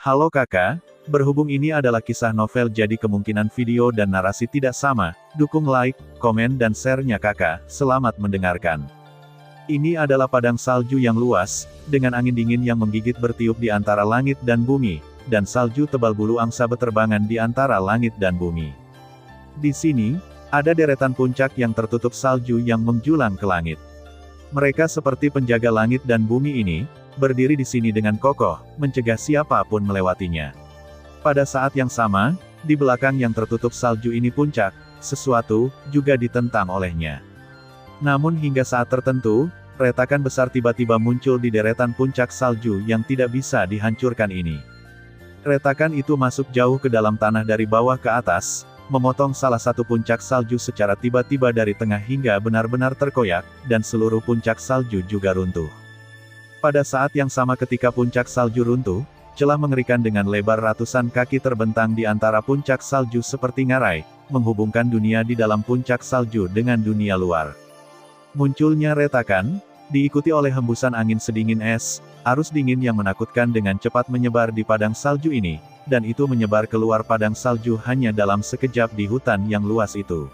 Halo kakak, berhubung ini adalah kisah novel jadi kemungkinan video dan narasi tidak sama, dukung like, komen dan share-nya kakak, selamat mendengarkan. Ini adalah padang salju yang luas, dengan angin dingin yang menggigit bertiup di antara langit dan bumi, dan salju tebal bulu angsa beterbangan di antara langit dan bumi. Di sini, ada deretan puncak yang tertutup salju yang menjulang ke langit. Mereka seperti penjaga langit dan bumi ini, berdiri di sini dengan kokoh, mencegah siapapun melewatinya. Pada saat yang sama, di belakang yang tertutup salju ini puncak, sesuatu juga ditentang olehnya. Namun hingga saat tertentu, retakan besar tiba-tiba muncul di deretan puncak salju yang tidak bisa dihancurkan ini. Retakan itu masuk jauh ke dalam tanah dari bawah ke atas, memotong salah satu puncak salju secara tiba-tiba dari tengah hingga benar-benar terkoyak, dan seluruh puncak salju juga runtuh. Pada saat yang sama ketika puncak salju runtuh, celah mengerikan dengan lebar ratusan kaki terbentang di antara puncak salju seperti ngarai, menghubungkan dunia di dalam puncak salju dengan dunia luar. Munculnya retakan, diikuti oleh hembusan angin sedingin es, arus dingin yang menakutkan dengan cepat menyebar di padang salju ini, dan itu menyebar keluar padang salju hanya dalam sekejap di hutan yang luas itu.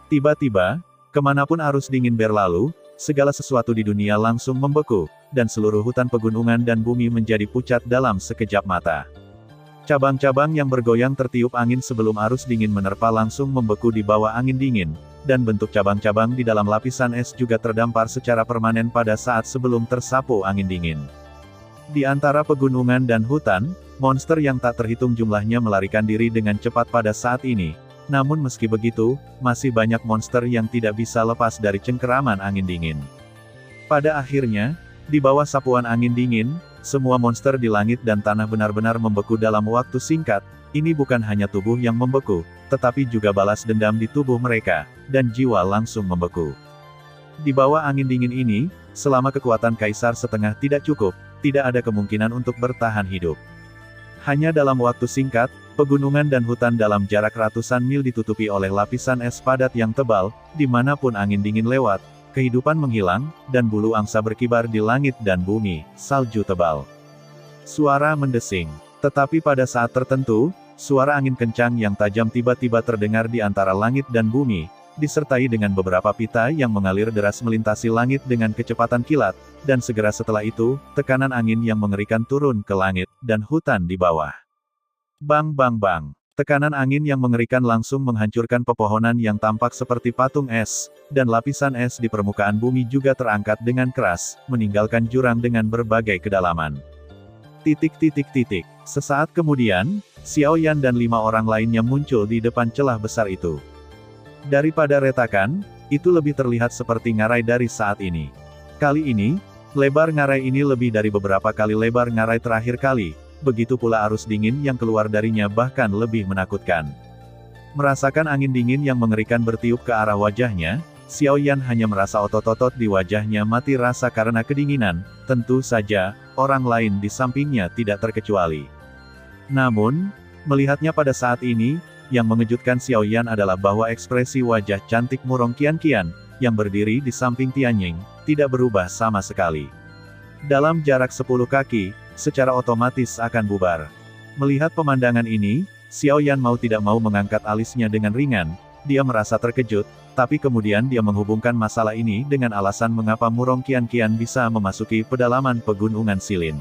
Tiba-tiba, kemanapun arus dingin berlalu, segala sesuatu di dunia langsung membeku, dan seluruh hutan pegunungan dan bumi menjadi pucat dalam sekejap mata. Cabang-cabang yang bergoyang tertiup angin sebelum arus dingin menerpa langsung membeku di bawah angin dingin, dan bentuk cabang-cabang di dalam lapisan es juga terdampar secara permanen pada saat sebelum tersapu angin dingin. Di antara pegunungan dan hutan, monster yang tak terhitung jumlahnya melarikan diri dengan cepat pada saat ini. Namun meski begitu, masih banyak monster yang tidak bisa lepas dari cengkeraman angin dingin. Pada akhirnya, di bawah sapuan angin dingin, semua monster di langit dan tanah benar-benar membeku dalam waktu singkat. Ini bukan hanya tubuh yang membeku, tetapi juga balas dendam di tubuh mereka, dan jiwa langsung membeku. Di bawah angin dingin ini, selama kekuatan kaisar setengah tidak cukup, tidak ada kemungkinan untuk bertahan hidup. Hanya dalam waktu singkat, pegunungan dan hutan dalam jarak ratusan mil ditutupi oleh lapisan es padat yang tebal, dimanapun angin dingin lewat, kehidupan menghilang, dan bulu angsa berkibar di langit dan bumi, salju tebal. Suara mendesing. Tetapi pada saat tertentu, suara angin kencang yang tajam tiba-tiba terdengar di antara langit dan bumi, disertai dengan beberapa pita yang mengalir deras melintasi langit dengan kecepatan kilat, dan segera setelah itu, tekanan angin yang mengerikan turun ke langit, dan hutan di bawah. Bang bang bang. Tekanan angin yang mengerikan langsung menghancurkan pepohonan yang tampak seperti patung es, dan lapisan es di permukaan bumi juga terangkat dengan keras, meninggalkan jurang dengan berbagai kedalaman. Sesaat kemudian, Xiao Yan dan 5 orang lainnya muncul di depan celah besar itu. Daripada retakan, itu lebih terlihat seperti ngarai dari saat ini. Kali ini, lebar ngarai ini lebih dari beberapa kali lebar ngarai terakhir kali, begitu pula arus dingin yang keluar darinya bahkan lebih menakutkan. Merasakan angin dingin yang mengerikan bertiup ke arah wajahnya, Xiao Yan hanya merasa otot-otot di wajahnya mati rasa karena kedinginan, tentu saja, orang lain di sampingnya tidak terkecuali. Namun, melihatnya pada saat ini, yang mengejutkan Xiao Yan adalah bahwa ekspresi wajah cantik Murong Qianqian, yang berdiri di samping Tianjing, tidak berubah sama sekali. Dalam jarak 10 kaki, secara otomatis akan bubar. Melihat pemandangan ini, Xiao Yan mau tidak mau mengangkat alisnya dengan ringan, dia merasa terkejut, tapi kemudian dia menghubungkan masalah ini dengan alasan mengapa Murong Qianqian bisa memasuki pedalaman pegunungan Silin.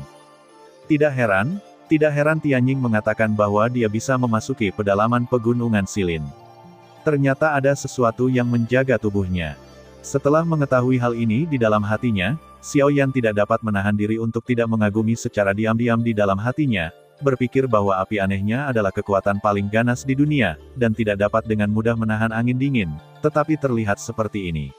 Tidak heran Tianjing mengatakan bahwa dia bisa memasuki pedalaman pegunungan Silin. Ternyata ada sesuatu yang menjaga tubuhnya. Setelah mengetahui hal ini di dalam hatinya, Xiao Yan tidak dapat menahan diri untuk tidak mengagumi secara diam-diam di dalam hatinya, berpikir bahwa api anehnya adalah kekuatan paling ganas di dunia, dan tidak dapat dengan mudah menahan angin dingin, tetapi terlihat seperti ini.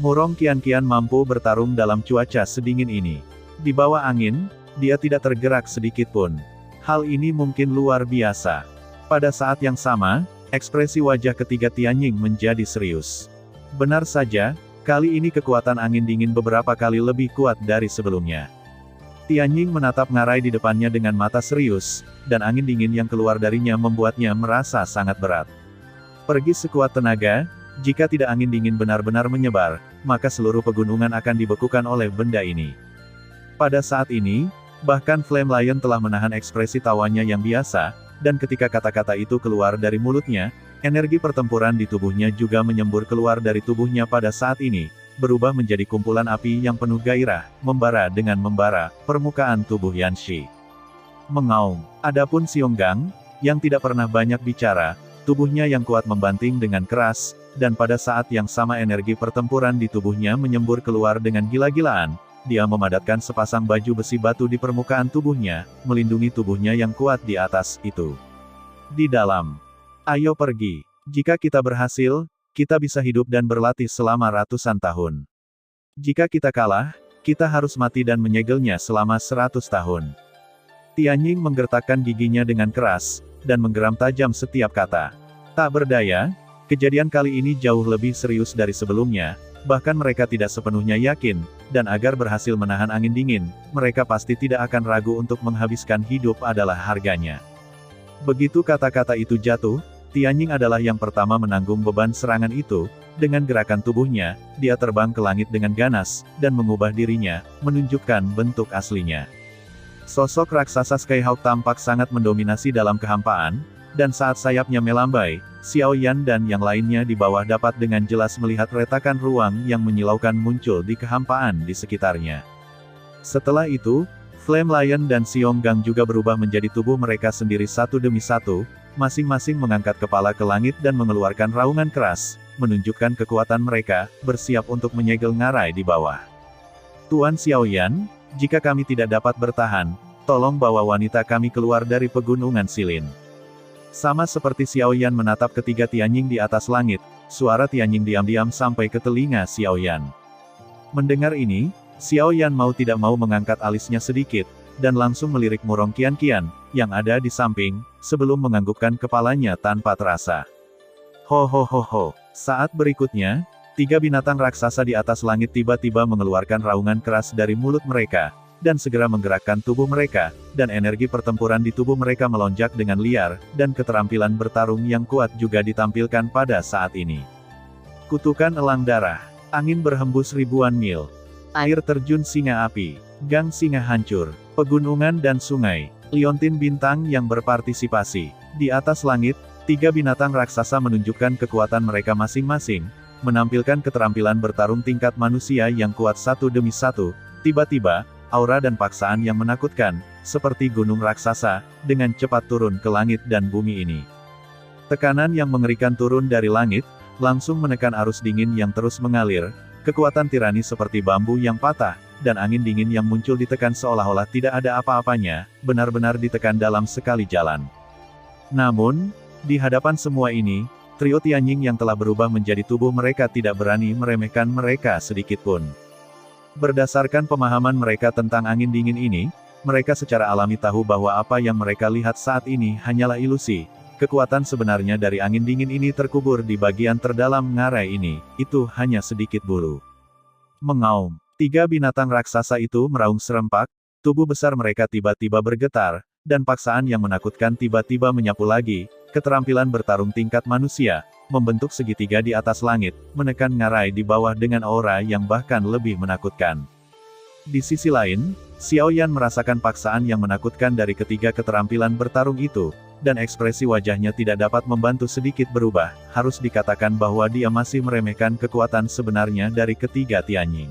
Murong Qianqian mampu bertarung dalam cuaca sedingin ini. Di bawah angin, dia tidak tergerak sedikit pun. Hal ini mungkin luar biasa. Pada saat yang sama, ekspresi wajah ketiga Tianjing menjadi serius. Benar saja, kali ini kekuatan angin dingin beberapa kali lebih kuat dari sebelumnya. Tianjing menatap ngarai di depannya dengan mata serius, dan angin dingin yang keluar darinya membuatnya merasa sangat berat. Pergi sekuat tenaga, jika tidak angin dingin benar-benar menyebar, maka seluruh pegunungan akan dibekukan oleh benda ini. Pada saat ini, Bahkan Flame Lion telah menahan ekspresi tawanya yang biasa, dan ketika kata-kata itu keluar dari mulutnya, energi pertempuran di tubuhnya juga menyembur keluar dari tubuhnya pada saat ini, berubah menjadi kumpulan api yang penuh gairah, membara dengan membara, permukaan tubuh Yanxi. Mengaum. Adapun Xionggang, yang tidak pernah banyak bicara, tubuhnya yang kuat membanting dengan keras, dan pada saat yang sama energi pertempuran di tubuhnya menyembur keluar dengan gila-gilaan. Dia memadatkan sepasang baju besi batu di permukaan tubuhnya, melindungi tubuhnya yang kuat di atas itu. Di dalam. Ayo pergi. Jika kita berhasil, kita bisa hidup dan berlatih selama ratusan tahun. Jika kita kalah, kita harus mati dan menyegelnya selama 100 tahun. Tianjing menggertakkan giginya dengan keras, dan menggeram tajam setiap kata. Tak berdaya, kejadian kali ini jauh lebih serius dari sebelumnya. Bahkan mereka tidak sepenuhnya yakin, dan agar berhasil menahan angin dingin, mereka pasti tidak akan ragu untuk menghabiskan hidup adalah harganya. Begitu kata-kata itu jatuh, Tianjing adalah yang pertama menanggung beban serangan itu. Dengan gerakan tubuhnya, dia terbang ke langit dengan ganas, dan mengubah dirinya, menunjukkan bentuk aslinya. Sosok raksasa Skyhawk tampak sangat mendominasi dalam kehampaan, dan saat sayapnya melambai, Xiao Yan dan yang lainnya di bawah dapat dengan jelas melihat retakan ruang yang menyilaukan muncul di kehampaan di sekitarnya. Setelah itu, Flame Lion dan Xionggang juga berubah menjadi tubuh mereka sendiri satu demi satu, masing-masing mengangkat kepala ke langit dan mengeluarkan raungan keras, menunjukkan kekuatan mereka, bersiap untuk menyegel ngarai di bawah. Tuan Xiao Yan, jika kami tidak dapat bertahan, tolong bawa wanita kami keluar dari pegunungan Silin. Sama seperti Xiao Yan menatap ketiga Tianjing di atas langit, suara Tianjing diam-diam sampai ke telinga Xiao Yan. Mendengar ini, Xiao Yan mau tidak mau mengangkat alisnya sedikit, dan langsung melirik Murong Qianqian, yang ada di samping, sebelum menganggukkan kepalanya tanpa terasa. Ho ho ho ho. Saat berikutnya, tiga binatang raksasa di atas langit tiba-tiba mengeluarkan raungan keras dari mulut mereka, dan segera menggerakkan tubuh mereka, dan energi pertempuran di tubuh mereka melonjak dengan liar, dan keterampilan bertarung yang kuat juga ditampilkan pada saat ini. Kutukan elang darah. Angin berhembus ribuan mil. Air terjun singa api. Gang singa hancur. Pegunungan dan sungai. Liontin bintang yang berpartisipasi. Di atas langit, tiga binatang raksasa menunjukkan kekuatan mereka masing-masing, menampilkan keterampilan bertarung tingkat manusia yang kuat satu demi satu. Tiba-tiba, aura dan paksaan yang menakutkan, seperti gunung raksasa, dengan cepat turun ke langit dan bumi ini. Tekanan yang mengerikan turun dari langit, langsung menekan arus dingin yang terus mengalir, kekuatan tirani seperti bambu yang patah, dan angin dingin yang muncul ditekan seolah-olah tidak ada apa-apanya, benar-benar ditekan dalam sekali jalan. Namun, di hadapan semua ini, trio Tianjing yang telah berubah menjadi tubuh mereka tidak berani meremehkan mereka sedikitpun. Berdasarkan pemahaman mereka tentang angin dingin ini, mereka secara alami tahu bahwa apa yang mereka lihat saat ini hanyalah ilusi. Kekuatan sebenarnya dari angin dingin ini terkubur di bagian terdalam ngarai ini, itu hanya sedikit bulu. Mengaum. Tiga binatang raksasa itu meraung serempak, tubuh besar mereka tiba-tiba bergetar, dan paksaan yang menakutkan tiba-tiba menyapu lagi, keterampilan bertarung tingkat manusia, membentuk segitiga di atas langit, menekan ngarai di bawah dengan aura yang bahkan lebih menakutkan. Di sisi lain, Xiao Yan merasakan paksaan yang menakutkan dari ketiga keterampilan bertarung itu, dan ekspresi wajahnya tidak dapat membantu sedikit berubah, harus dikatakan bahwa dia masih meremehkan kekuatan sebenarnya dari ketiga Tianjing.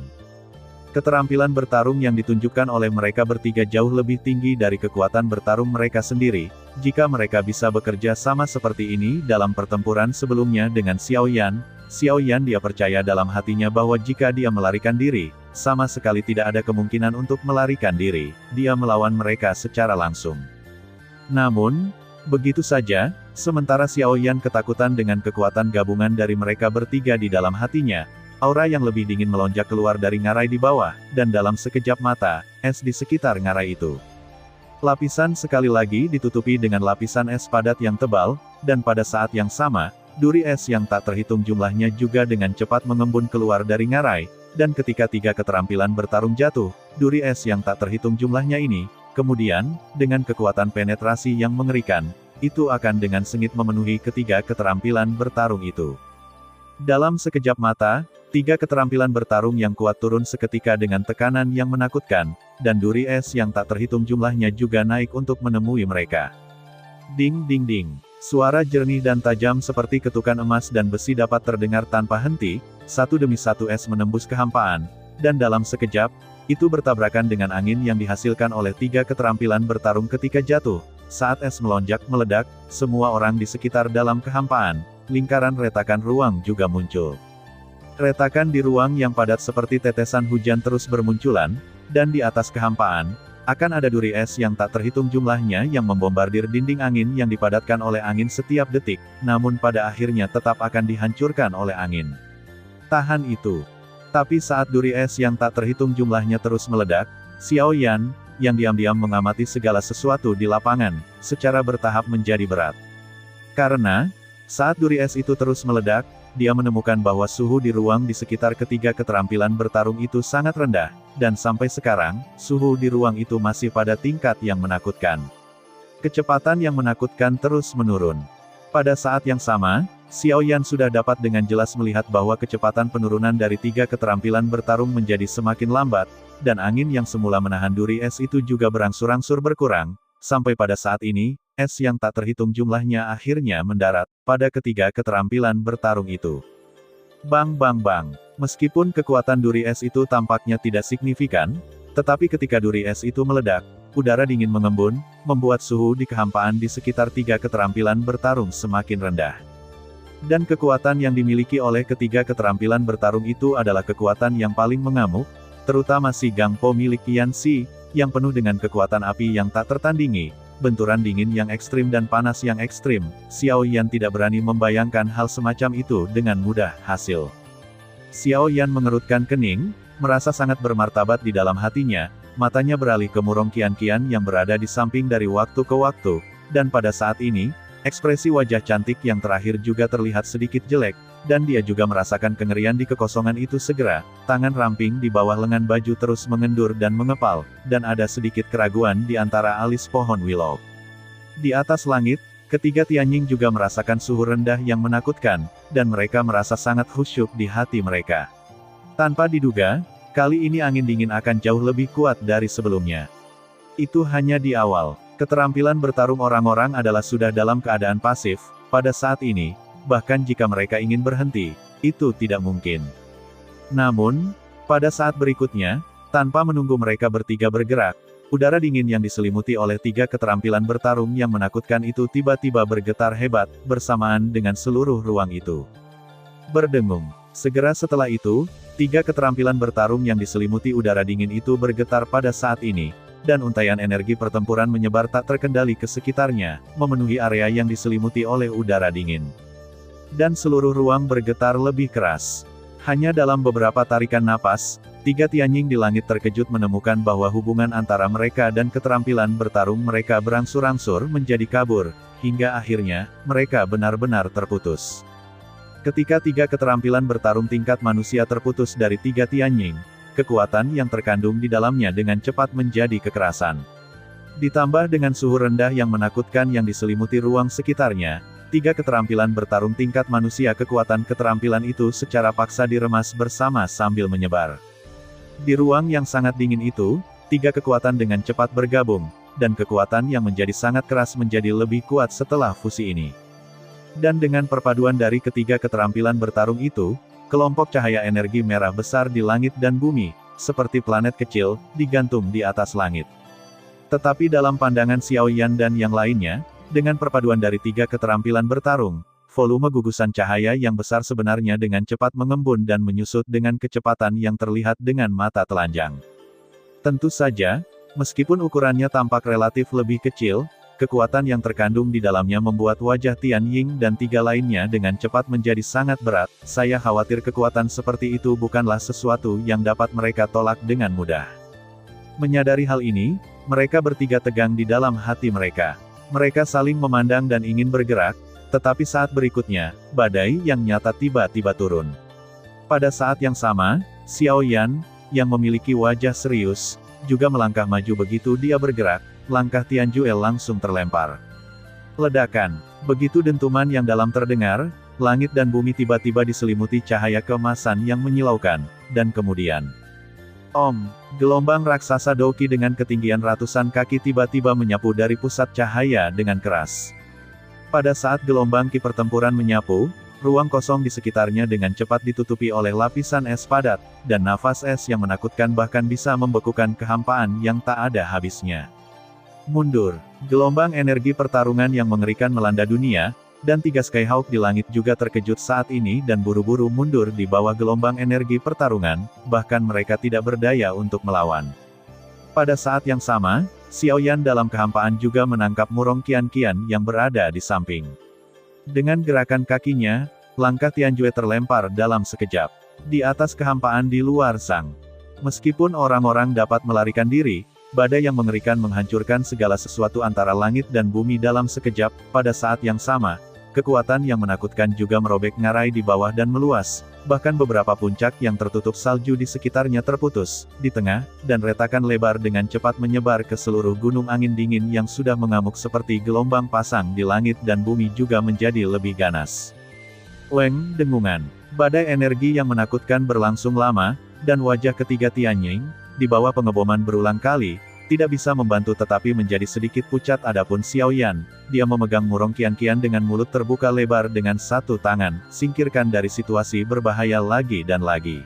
Keterampilan bertarung yang ditunjukkan oleh mereka bertiga jauh lebih tinggi dari kekuatan bertarung mereka sendiri. Jika mereka bisa bekerja sama seperti ini dalam pertempuran sebelumnya dengan Xiao Yan, dia percaya dalam hatinya bahwa jika dia melarikan diri, sama sekali tidak ada kemungkinan untuk melarikan diri, dia melawan mereka secara langsung. Namun, begitu saja, sementara Xiao Yan ketakutan dengan kekuatan gabungan dari mereka bertiga di dalam hatinya, aura yang lebih dingin melonjak keluar dari ngarai di bawah, dan dalam sekejap mata, es di sekitar ngarai itu. Lapisan sekali lagi ditutupi dengan lapisan es padat yang tebal, dan pada saat yang sama, duri es yang tak terhitung jumlahnya juga dengan cepat mengembun keluar dari ngarai, dan ketika tiga keterampilan bertarung jatuh, duri es yang tak terhitung jumlahnya ini, kemudian, dengan kekuatan penetrasi yang mengerikan, itu akan dengan sengit memenuhi ketiga keterampilan bertarung itu. Dalam sekejap mata, Tiga keterampilan bertarung yang kuat turun seketika dengan tekanan yang menakutkan, dan duri es yang tak terhitung jumlahnya juga naik untuk menemui mereka. Ding ding ding. Suara jernih dan tajam seperti ketukan emas dan besi dapat terdengar tanpa henti, satu demi satu es menembus kehampaan, dan dalam sekejap, itu bertabrakan dengan angin yang dihasilkan oleh tiga keterampilan bertarung ketika jatuh. Saat es melonjak meledak, semua orang di sekitar dalam kehampaan, lingkaran retakan ruang juga muncul. Retakan di ruang yang padat seperti tetesan hujan terus bermunculan, dan di atas kehampaan, akan ada duri es yang tak terhitung jumlahnya yang membombardir dinding angin yang dipadatkan oleh angin setiap detik, namun pada akhirnya tetap akan dihancurkan oleh angin. Tahan itu. Tapi saat duri es yang tak terhitung jumlahnya terus meledak, Xiao Yan, yang diam-diam mengamati segala sesuatu di lapangan, secara bertahap menjadi berat. Karena, saat duri es itu terus meledak, dia menemukan bahwa suhu di ruang di sekitar ketiga keterampilan bertarung itu sangat rendah, dan sampai sekarang, suhu di ruang itu masih pada tingkat yang menakutkan. Kecepatan yang menakutkan terus menurun. Pada saat yang sama, Xiao Yan sudah dapat dengan jelas melihat bahwa kecepatan penurunan dari tiga keterampilan bertarung menjadi semakin lambat, dan angin yang semula menahan duri es itu juga berangsur-angsur berkurang, sampai pada saat ini, es yang tak terhitung jumlahnya akhirnya mendarat pada ketiga keterampilan bertarung itu. Bang bang bang. Meskipun kekuatan duri es itu tampaknya tidak signifikan, tetapi ketika duri es itu meledak, udara dingin mengembun, membuat suhu di kehampaan di sekitar tiga keterampilan bertarung semakin rendah. Dan kekuatan yang dimiliki oleh ketiga keterampilan bertarung itu adalah kekuatan yang paling mengamuk, terutama si Gang Po milik Yan Xi, yang penuh dengan kekuatan api yang tak tertandingi, benturan dingin yang ekstrim dan panas yang ekstrim. Xiao Yan tidak berani membayangkan hal semacam itu dengan mudah hasil. Xiao Yan mengerutkan kening, merasa sangat bermartabat di dalam hatinya, matanya beralih ke Murong Qian-Qian yang berada di samping dari waktu ke waktu, dan pada saat ini, ekspresi wajah cantik yang terakhir juga terlihat sedikit jelek, dan dia juga merasakan kengerian di kekosongan itu segera, tangan ramping di bawah lengan baju terus mengendur dan mengepal, dan ada sedikit keraguan di antara alis pohon willow. Di atas langit, ketiga Tianjing juga merasakan suhu rendah yang menakutkan, dan mereka merasa sangat khusyuk di hati mereka. Tanpa diduga, kali ini angin dingin akan jauh lebih kuat dari sebelumnya. Itu hanya di awal. Keterampilan bertarung orang-orang adalah sudah dalam keadaan pasif, pada saat ini, bahkan jika mereka ingin berhenti, itu tidak mungkin. Namun, pada saat berikutnya, tanpa menunggu mereka bertiga bergerak, udara dingin yang diselimuti oleh tiga keterampilan bertarung yang menakutkan itu tiba-tiba bergetar hebat, bersamaan dengan seluruh ruang itu. Berdengung. Segera setelah itu, tiga keterampilan bertarung yang diselimuti udara dingin itu bergetar pada saat ini, dan untaian energi pertempuran menyebar tak terkendali ke sekitarnya, memenuhi area yang diselimuti oleh udara dingin. Dan seluruh ruang bergetar lebih keras. Hanya dalam beberapa tarikan napas, tiga Tianjing di langit terkejut menemukan bahwa hubungan antara mereka dan keterampilan bertarung mereka berangsur-angsur menjadi kabur, hingga akhirnya, mereka benar-benar terputus. Ketika tiga keterampilan bertarung tingkat manusia terputus dari tiga Tianjing, kekuatan yang terkandung di dalamnya dengan cepat menjadi kekerasan. Ditambah dengan suhu rendah yang menakutkan yang diselimuti ruang sekitarnya, tiga keterampilan bertarung tingkat manusia kekuatan keterampilan itu secara paksa diremas bersama sambil menyebar. Di ruang yang sangat dingin itu, tiga kekuatan dengan cepat bergabung, dan kekuatan yang menjadi sangat keras menjadi lebih kuat setelah fusi ini. Dan dengan perpaduan dari ketiga keterampilan bertarung itu, kelompok cahaya energi merah besar di langit dan bumi, seperti planet kecil, digantung di atas langit. Tetapi dalam pandangan Xiao Yan dan yang lainnya, dengan perpaduan dari tiga keterampilan bertarung, volume gugusan cahaya yang besar sebenarnya dengan cepat mengembun dan menyusut dengan kecepatan yang terlihat dengan mata telanjang. Tentu saja, meskipun ukurannya tampak relatif lebih kecil, kekuatan yang terkandung di dalamnya membuat wajah Tianjing dan tiga lainnya dengan cepat menjadi sangat berat. Saya khawatir kekuatan seperti itu bukanlah sesuatu yang dapat mereka tolak dengan mudah. Menyadari hal ini, mereka bertiga tegang di dalam hati mereka. Mereka saling memandang dan ingin bergerak, tetapi saat berikutnya, badai yang nyata tiba-tiba turun. Pada saat yang sama, Xiao Yan, yang memiliki wajah serius, juga melangkah maju begitu dia bergerak, langkah Tianjuel langsung terlempar. Ledakan. Begitu dentuman yang dalam terdengar, langit dan bumi tiba-tiba diselimuti cahaya keemasan yang menyilaukan, dan kemudian, gelombang raksasa Doki dengan ketinggian ratusan kaki tiba-tiba menyapu dari pusat cahaya dengan keras. Pada saat gelombang ki pertempuran menyapu, ruang kosong di sekitarnya dengan cepat ditutupi oleh lapisan es padat, dan nafas es yang menakutkan bahkan bisa membekukan kehampaan yang tak ada habisnya. Mundur. Gelombang energi pertarungan yang mengerikan melanda dunia, dan 3 Skyhawk di langit juga terkejut saat ini dan buru-buru mundur di bawah gelombang energi pertarungan, bahkan mereka tidak berdaya untuk melawan. Pada saat yang sama, Xiao Yan dalam kehampaan juga menangkap Murong Qianqian yang berada di samping. Dengan gerakan kakinya, langkah Tianjue terlempar dalam sekejap. Di atas kehampaan di luar Zhang. Meskipun orang-orang dapat melarikan diri, badai yang mengerikan menghancurkan segala sesuatu antara langit dan bumi dalam sekejap. Pada saat yang sama, kekuatan yang menakutkan juga merobek ngarai di bawah dan meluas, bahkan beberapa puncak yang tertutup salju di sekitarnya terputus, di tengah, dan retakan lebar dengan cepat menyebar ke seluruh gunung angin dingin yang sudah mengamuk seperti gelombang pasang di langit dan bumi juga menjadi lebih ganas. Weng, dengungan. Badai energi yang menakutkan berlangsung lama, dan wajah ketiga Tianying, di bawah pengeboman berulang kali, tidak bisa membantu tetapi menjadi sedikit pucat. Adapun Xiao Yan, dia memegang Murong Qianqian dengan mulut terbuka lebar dengan satu tangan, singkirkan dari situasi berbahaya lagi dan lagi.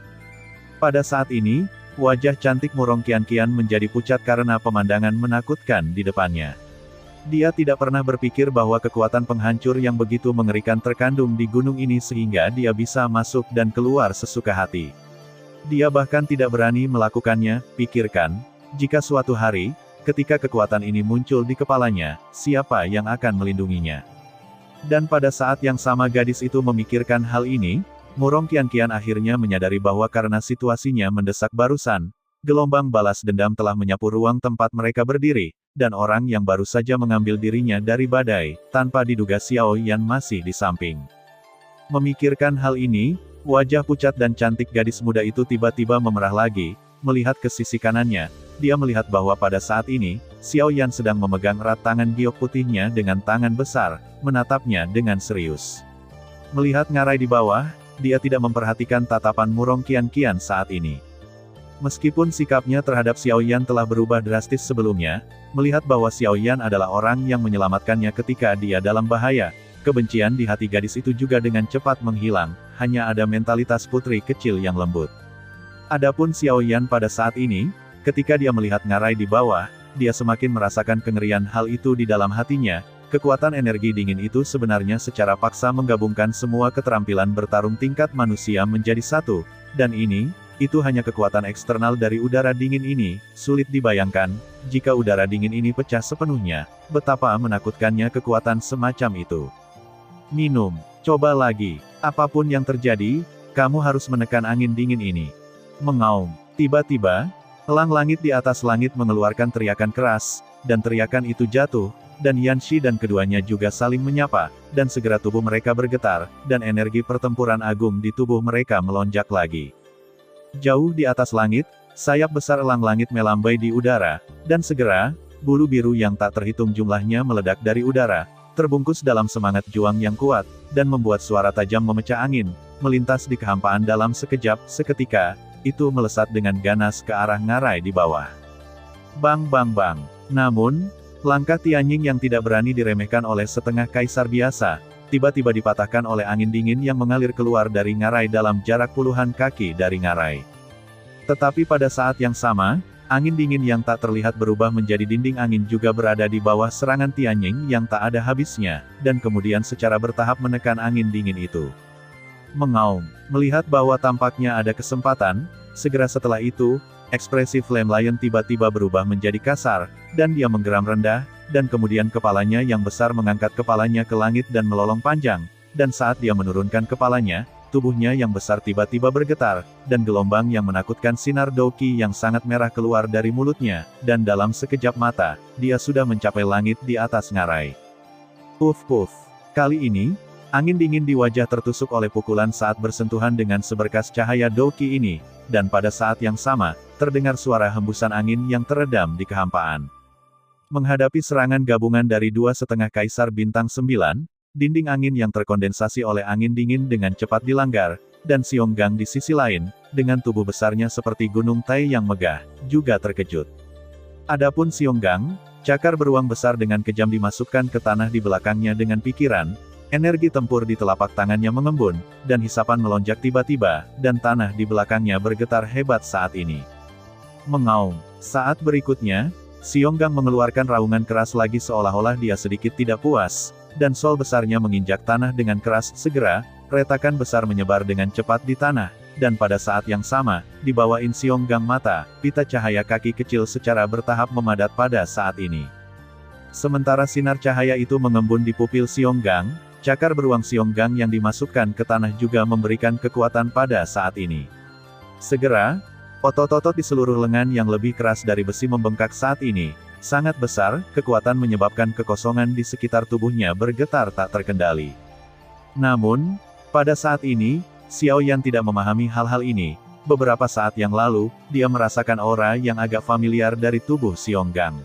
Pada saat ini, wajah cantik Murong Qianqian menjadi pucat karena pemandangan menakutkan di depannya. Dia tidak pernah berpikir bahwa kekuatan penghancur yang begitu mengerikan terkandung di gunung ini sehingga dia bisa masuk dan keluar sesuka hati. Dia bahkan tidak berani melakukannya. Pikirkan, jika suatu hari, ketika kekuatan ini muncul di kepalanya, siapa yang akan melindunginya? Dan pada saat yang sama gadis itu memikirkan hal ini, Murong Qianqian akhirnya menyadari bahwa karena situasinya mendesak barusan, gelombang balas dendam telah menyapu ruang tempat mereka berdiri, dan orang yang baru saja mengambil dirinya dari badai, tanpa diduga Xiao Yan masih di samping. Memikirkan hal ini, wajah pucat dan cantik gadis muda itu tiba-tiba memerah lagi. Melihat ke sisi kanannya, dia melihat bahwa pada saat ini, Xiao Yan sedang memegang erat tangan giok putihnya dengan tangan besar, menatapnya dengan serius. Melihat ngarai di bawah, dia tidak memperhatikan tatapan Murong Qianqian saat ini. Meskipun sikapnya terhadap Xiao Yan telah berubah drastis sebelumnya, melihat bahwa Xiao Yan adalah orang yang menyelamatkannya ketika dia dalam bahaya, kebencian di hati gadis itu juga dengan cepat menghilang, hanya ada mentalitas putri kecil yang lembut. Adapun Xiao Yan pada saat ini, ketika dia melihat ngarai di bawah, dia semakin merasakan kengerian hal itu di dalam hatinya. Kekuatan energi dingin itu sebenarnya secara paksa menggabungkan semua keterampilan bertarung tingkat manusia menjadi satu, dan itu hanya kekuatan eksternal dari udara dingin ini. Sulit dibayangkan, jika udara dingin ini pecah sepenuhnya, betapa menakutkannya kekuatan semacam itu. Minum, coba lagi, apapun yang terjadi, kamu harus menekan angin dingin ini. Mengaum. Tiba-tiba, elang langit di atas langit mengeluarkan teriakan keras, dan teriakan itu jatuh, dan Yanxi dan keduanya juga saling menyapa, dan segera tubuh mereka bergetar, dan energi pertempuran agung di tubuh mereka melonjak lagi. Jauh di atas langit, sayap besar elang langit melambai di udara, dan segera, bulu biru yang tak terhitung jumlahnya meledak dari udara, terbungkus dalam semangat juang yang kuat, dan membuat suara tajam memecah angin, melintas di kehampaan dalam sekejap. Seketika, itu melesat dengan ganas ke arah ngarai di bawah. Bang bang bang. Namun, langkah Tianying yang tidak berani diremehkan oleh setengah kaisar biasa, tiba-tiba dipatahkan oleh angin dingin yang mengalir keluar dari ngarai dalam jarak puluhan kaki dari ngarai. Tetapi pada saat yang sama, angin dingin yang tak terlihat berubah menjadi dinding angin juga berada di bawah serangan Tianying yang tak ada habisnya, dan kemudian secara bertahap menekan angin dingin itu. Mengaum. Melihat bahwa tampaknya ada kesempatan, segera setelah itu, ekspresi Flame Lion tiba-tiba berubah menjadi kasar, dan dia menggeram rendah, dan kemudian kepalanya yang besar mengangkat kepalanya ke langit dan melolong panjang, dan saat dia menurunkan kepalanya, tubuhnya yang besar tiba-tiba bergetar, dan gelombang yang menakutkan sinar Doki yang sangat merah keluar dari mulutnya, dan dalam sekejap mata, dia sudah mencapai langit di atas ngarai. Puff puff. Kali ini, angin dingin di wajah tertusuk oleh pukulan saat bersentuhan dengan seberkas cahaya Doki ini, dan pada saat yang sama, terdengar suara hembusan angin yang teredam di kehampaan. Menghadapi serangan gabungan dari 2,5 Kaisar Bintang 9, dinding angin yang terkondensasi oleh angin dingin dengan cepat dilanggar, dan Xionggang di sisi lain, dengan tubuh besarnya seperti gunung Tai yang megah, juga terkejut. Adapun Xionggang, cakar beruang besar dengan kejam dimasukkan ke tanah di belakangnya dengan pikiran, energi tempur di telapak tangannya mengembun, dan hisapan melonjak tiba-tiba, dan tanah di belakangnya bergetar hebat saat ini. Mengaum. Saat berikutnya, Xionggang mengeluarkan raungan keras lagi seolah-olah dia sedikit tidak puas, dan sol besarnya menginjak tanah dengan keras. Segera, retakan besar menyebar dengan cepat di tanah, dan pada saat yang sama, di bawah Xionggang mata, pita cahaya kaki kecil secara bertahap memadat pada saat ini. Sementara sinar cahaya itu mengembun di pupil Xionggang, cakar beruang Xionggang yang dimasukkan ke tanah juga memberikan kekuatan pada saat ini. Segera, otot-otot di seluruh lengan yang lebih keras dari besi membengkak saat ini, sangat besar, kekuatan menyebabkan kekosongan di sekitar tubuhnya bergetar tak terkendali. Namun, pada saat ini, Xiao Yan tidak memahami hal-hal ini. Beberapa saat yang lalu, dia merasakan aura yang agak familiar dari tubuh Xionggang.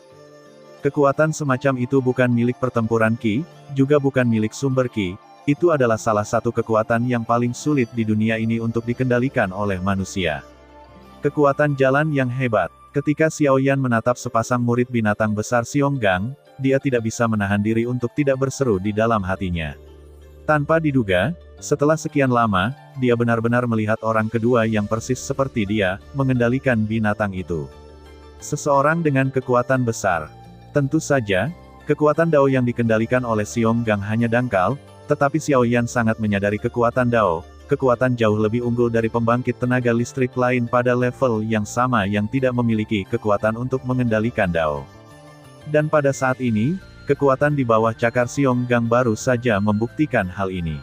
Kekuatan semacam itu bukan milik pertempuran Qi, juga bukan milik sumber Qi. Itu adalah salah satu kekuatan yang paling sulit di dunia ini untuk dikendalikan oleh manusia. Kekuatan jalan yang hebat. Ketika Xiao Yan menatap sepasang murid binatang besar Xionggang, dia tidak bisa menahan diri untuk tidak berseru di dalam hatinya. Tanpa diduga, setelah sekian lama, dia benar-benar melihat orang kedua yang persis seperti dia, mengendalikan binatang itu. Seseorang dengan kekuatan besar. Tentu saja, kekuatan Dao yang dikendalikan oleh Xionggang hanya dangkal, tetapi Xiao Yan sangat menyadari kekuatan Dao, kekuatan jauh lebih unggul dari pembangkit tenaga listrik lain pada level yang sama yang tidak memiliki kekuatan untuk mengendalikan Dao. Dan pada saat ini, kekuatan di bawah cakar Xionggang baru saja membuktikan hal ini.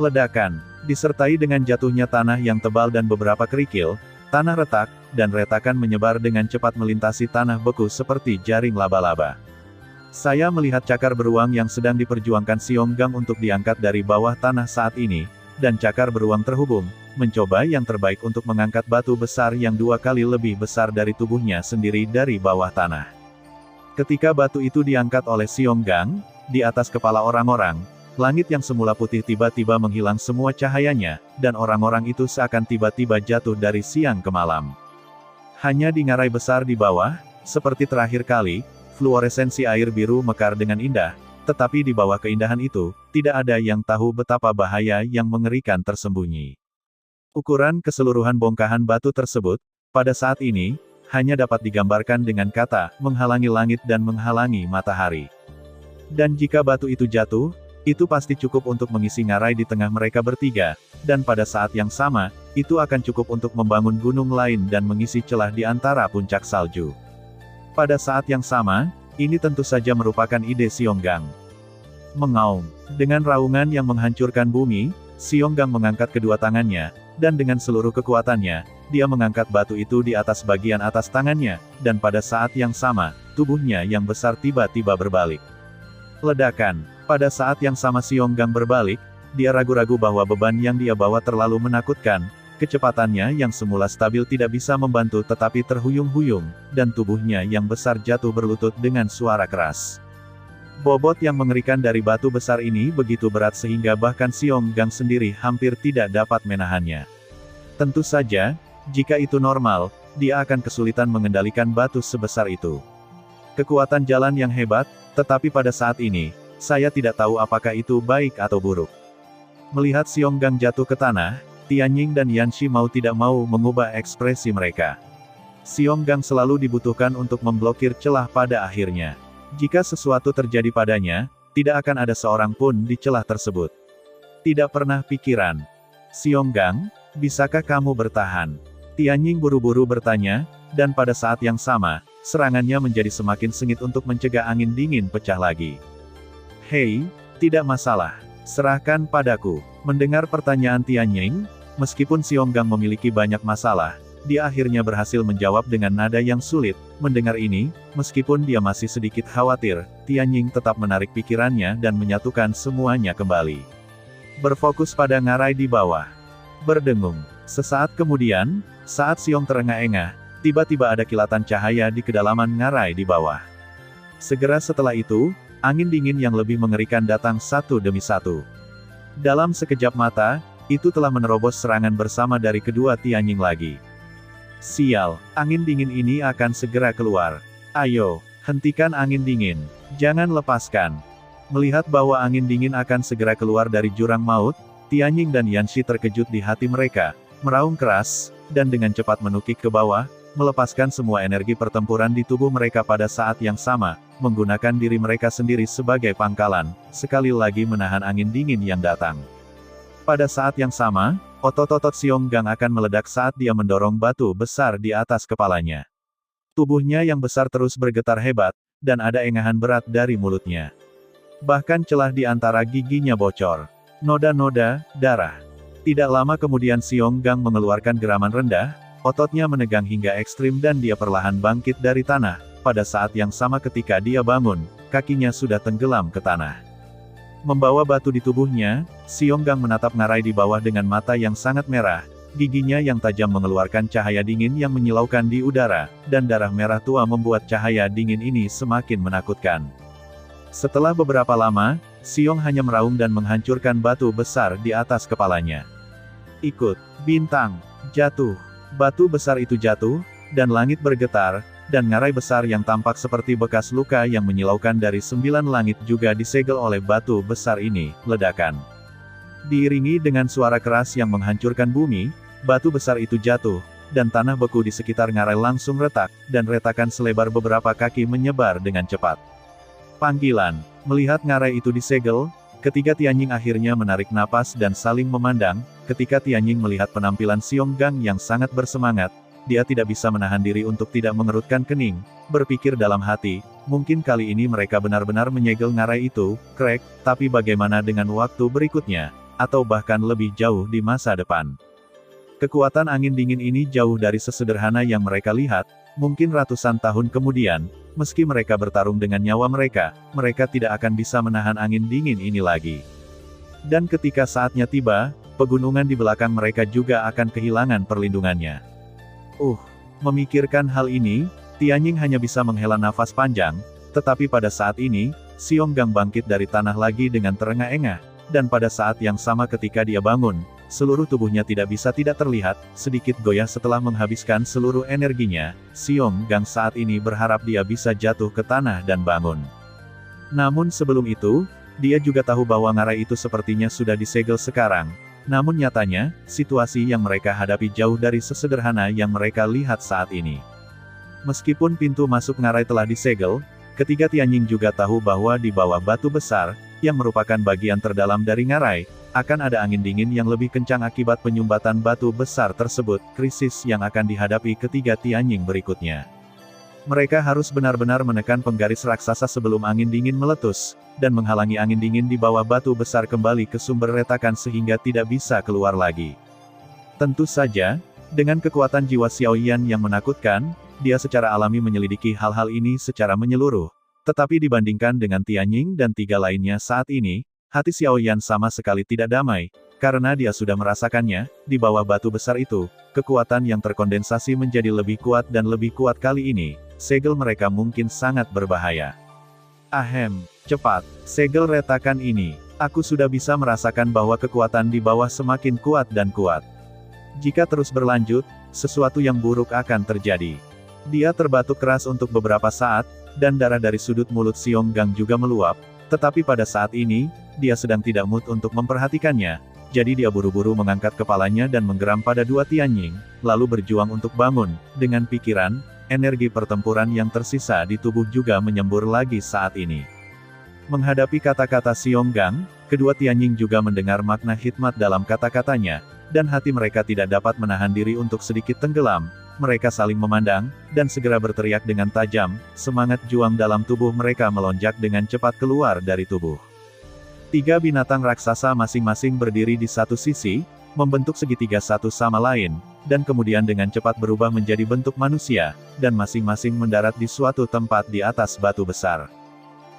Ledakan, disertai dengan jatuhnya tanah yang tebal dan beberapa kerikil, tanah retak, dan retakan menyebar dengan cepat melintasi tanah beku seperti jaring laba-laba. Saya melihat cakar beruang yang sedang diperjuangkan Xionggang untuk diangkat dari bawah tanah saat ini, dan cakar beruang terhubung, mencoba yang terbaik untuk mengangkat batu besar yang 2 kali lebih besar dari tubuhnya sendiri dari bawah tanah. Ketika batu itu diangkat oleh Xionggang, di atas kepala orang-orang, langit yang semula putih tiba-tiba menghilang semua cahayanya, dan orang-orang itu seakan tiba-tiba jatuh dari siang ke malam. Hanya di ngarai besar di bawah, seperti terakhir kali, fluoresensi air biru mekar dengan indah, tetapi di bawah keindahan itu, tidak ada yang tahu betapa bahaya yang mengerikan tersembunyi. Ukuran keseluruhan bongkahan batu tersebut, pada saat ini, hanya dapat digambarkan dengan kata, menghalangi langit dan menghalangi matahari. Dan jika batu itu jatuh, itu pasti cukup untuk mengisi ngarai di tengah mereka bertiga, dan pada saat yang sama, itu akan cukup untuk membangun gunung lain dan mengisi celah di antara puncak salju. Pada saat yang sama, ini tentu saja merupakan ide Xionggang. Mengaum. Dengan raungan yang menghancurkan bumi, Xionggang mengangkat kedua tangannya, dan dengan seluruh kekuatannya, dia mengangkat batu itu di atas bagian atas tangannya, dan pada saat yang sama, tubuhnya yang besar tiba-tiba berbalik. Ledakan. Pada saat yang sama Xionggang berbalik, dia ragu-ragu bahwa beban yang dia bawa terlalu menakutkan, kecepatannya yang semula stabil tidak bisa membantu tetapi terhuyung-huyung, dan tubuhnya yang besar jatuh berlutut dengan suara keras. Bobot yang mengerikan dari batu besar ini begitu berat sehingga bahkan Xionggang sendiri hampir tidak dapat menahannya. Tentu saja, jika itu normal, dia akan kesulitan mengendalikan batu sebesar itu. Kekuatan jalan yang hebat, tetapi pada saat ini, saya tidak tahu apakah itu baik atau buruk. Melihat Xionggang jatuh ke tanah, Tianying dan Yanxi mau tidak mau mengubah ekspresi mereka. Xionggang selalu dibutuhkan untuk memblokir celah pada akhirnya. Jika sesuatu terjadi padanya, tidak akan ada seorang pun di celah tersebut. Tidak pernah pikiran. Xionggang, bisakah kamu bertahan? Tianying buru-buru bertanya, dan pada saat yang sama, serangannya menjadi semakin sengit untuk mencegah angin dingin pecah lagi. Hei, tidak masalah. Serahkan padaku. Mendengar pertanyaan Tianying, meskipun Xionggang memiliki banyak masalah, dia akhirnya berhasil menjawab dengan nada yang sulit. Mendengar ini, meskipun dia masih sedikit khawatir, Tianying tetap menarik pikirannya dan menyatukan semuanya kembali. Berfokus pada ngarai di bawah. Berdengung. Sesaat kemudian, saat Xiong terengah-engah, tiba-tiba ada kilatan cahaya di kedalaman ngarai di bawah. Segera setelah itu, angin dingin yang lebih mengerikan datang satu demi satu. Dalam sekejap mata, itu telah menerobos serangan bersama dari kedua Tianjing lagi. Sial, angin dingin ini akan segera keluar. Ayo, hentikan angin dingin. Jangan lepaskan. Melihat bahwa angin dingin akan segera keluar dari jurang maut, Tianjing dan Yanxi terkejut di hati mereka, meraung keras, dan dengan cepat menukik ke bawah, melepaskan semua energi pertempuran di tubuh mereka pada saat yang sama, menggunakan diri mereka sendiri sebagai pangkalan, sekali lagi menahan angin dingin yang datang. Pada saat yang sama, otot-otot Xionggang akan meledak saat dia mendorong batu besar di atas kepalanya. Tubuhnya yang besar terus bergetar hebat, dan ada engahan berat dari mulutnya. Bahkan celah di antara giginya bocor. Noda-noda darah. Tidak lama kemudian Xionggang mengeluarkan geraman rendah, ototnya menegang hingga ekstrim dan dia perlahan bangkit dari tanah. Pada saat yang sama ketika dia bangun, kakinya sudah tenggelam ke tanah. Membawa batu di tubuhnya, Xionggang menatap ngarai di bawah dengan mata yang sangat merah, giginya yang tajam mengeluarkan cahaya dingin yang menyilaukan di udara, dan darah merah tua membuat cahaya dingin ini semakin menakutkan. Setelah beberapa lama, Xiong hanya meraung dan menghancurkan batu besar di atas kepalanya. Ikut, bintang, jatuh. Batu besar itu jatuh, dan langit bergetar, dan ngarai besar yang tampak seperti bekas luka yang menyilaukan dari 9 langit juga disegel oleh batu besar ini, ledakan. Diiringi dengan suara keras yang menghancurkan bumi, batu besar itu jatuh, dan tanah beku di sekitar ngarai langsung retak, dan retakan selebar beberapa kaki menyebar dengan cepat. Panggilan. Melihat ngarai itu disegel, ketiga Tianjing akhirnya menarik napas dan saling memandang. Ketika Tianjing melihat penampilan Xionggang yang sangat bersemangat, dia tidak bisa menahan diri untuk tidak mengerutkan kening, berpikir dalam hati, mungkin kali ini mereka benar-benar menyegel ngarai itu, krek, tapi bagaimana dengan waktu berikutnya, atau bahkan lebih jauh di masa depan. Kekuatan angin dingin ini jauh dari sesederhana yang mereka lihat, mungkin ratusan tahun kemudian, meski mereka bertarung dengan nyawa mereka, mereka tidak akan bisa menahan angin dingin ini lagi. Dan ketika saatnya tiba, pegunungan di belakang mereka juga akan kehilangan perlindungannya. Memikirkan hal ini, Tianjing hanya bisa menghela nafas panjang, tetapi pada saat ini, Xionggang bangkit dari tanah lagi dengan terengah-engah, dan pada saat yang sama ketika dia bangun, seluruh tubuhnya tidak bisa tidak terlihat, sedikit goyah setelah menghabiskan seluruh energinya. Xionggang saat ini berharap dia bisa jatuh ke tanah dan bangun. Namun sebelum itu, dia juga tahu bahwa ngarai itu sepertinya sudah disegel sekarang. Namun nyatanya, situasi yang mereka hadapi jauh dari sesederhana yang mereka lihat saat ini. Meskipun pintu masuk ngarai telah disegel, ketiga Tianjing juga tahu bahwa di bawah batu besar, yang merupakan bagian terdalam dari ngarai, akan ada angin dingin yang lebih kencang akibat penyumbatan batu besar tersebut, krisis yang akan dihadapi ketiga Tianjing berikutnya. Mereka harus benar-benar menekan penggaris raksasa sebelum angin dingin meletus, dan menghalangi angin dingin di bawah batu besar kembali ke sumber retakan sehingga tidak bisa keluar lagi. Tentu saja, dengan kekuatan jiwa Xiaoyan yang menakutkan, dia secara alami menyelidiki hal-hal ini secara menyeluruh. Tetapi dibandingkan dengan Tianjing dan tiga lainnya saat ini, hati Xiaoyan sama sekali tidak damai, karena dia sudah merasakannya, di bawah batu besar itu, kekuatan yang terkondensasi menjadi lebih kuat dan lebih kuat kali ini, segel mereka mungkin sangat berbahaya. Cepat, segel retakan ini. Aku sudah bisa merasakan bahwa kekuatan di bawah semakin kuat dan kuat. Jika terus berlanjut, sesuatu yang buruk akan terjadi. Dia terbatuk keras untuk beberapa saat, dan darah dari sudut mulut Xionggang juga meluap, tetapi pada saat ini, dia sedang tidak mood untuk memperhatikannya, jadi dia buru-buru mengangkat kepalanya dan menggeram pada dua Tianjing, lalu berjuang untuk bangun, dengan pikiran, energi pertempuran yang tersisa di tubuh juga menyembur lagi saat ini. Menghadapi kata-kata Xionggang, kedua Tianjing juga mendengar makna hikmat dalam kata-katanya, dan hati mereka tidak dapat menahan diri untuk sedikit tenggelam. Mereka saling memandang, dan segera berteriak dengan tajam, semangat juang dalam tubuh mereka melonjak dengan cepat keluar dari tubuh. Tiga binatang raksasa masing-masing berdiri di satu sisi, membentuk segitiga satu sama lain, dan kemudian dengan cepat berubah menjadi bentuk manusia, dan masing-masing mendarat di suatu tempat di atas batu besar.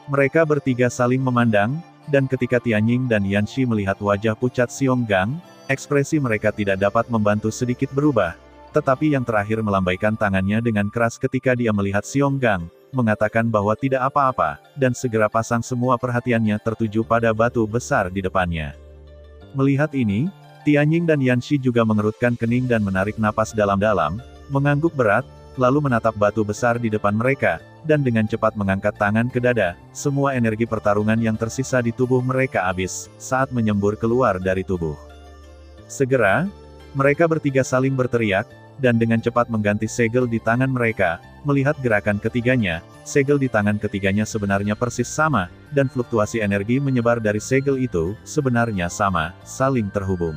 Mereka bertiga saling memandang, dan ketika Tianjing dan Yanxi melihat wajah pucat Xionggang, ekspresi mereka tidak dapat membantu sedikit berubah. Tetapi yang terakhir melambaikan tangannya dengan keras ketika dia melihat Xionggang, mengatakan bahwa tidak apa-apa, dan segera pasang semua perhatiannya tertuju pada batu besar di depannya. Melihat ini, Tianying dan Yanxi juga mengerutkan kening dan menarik napas dalam-dalam, mengangguk berat, lalu menatap batu besar di depan mereka, dan dengan cepat mengangkat tangan ke dada. Semua energi pertarungan yang tersisa di tubuh mereka habis, saat menyembur keluar dari tubuh. Segera, mereka bertiga saling berteriak, dan dengan cepat mengganti segel di tangan mereka. Melihat gerakan ketiganya, segel di tangan ketiganya sebenarnya persis sama, dan fluktuasi energi menyebar dari segel itu, sebenarnya sama, saling terhubung.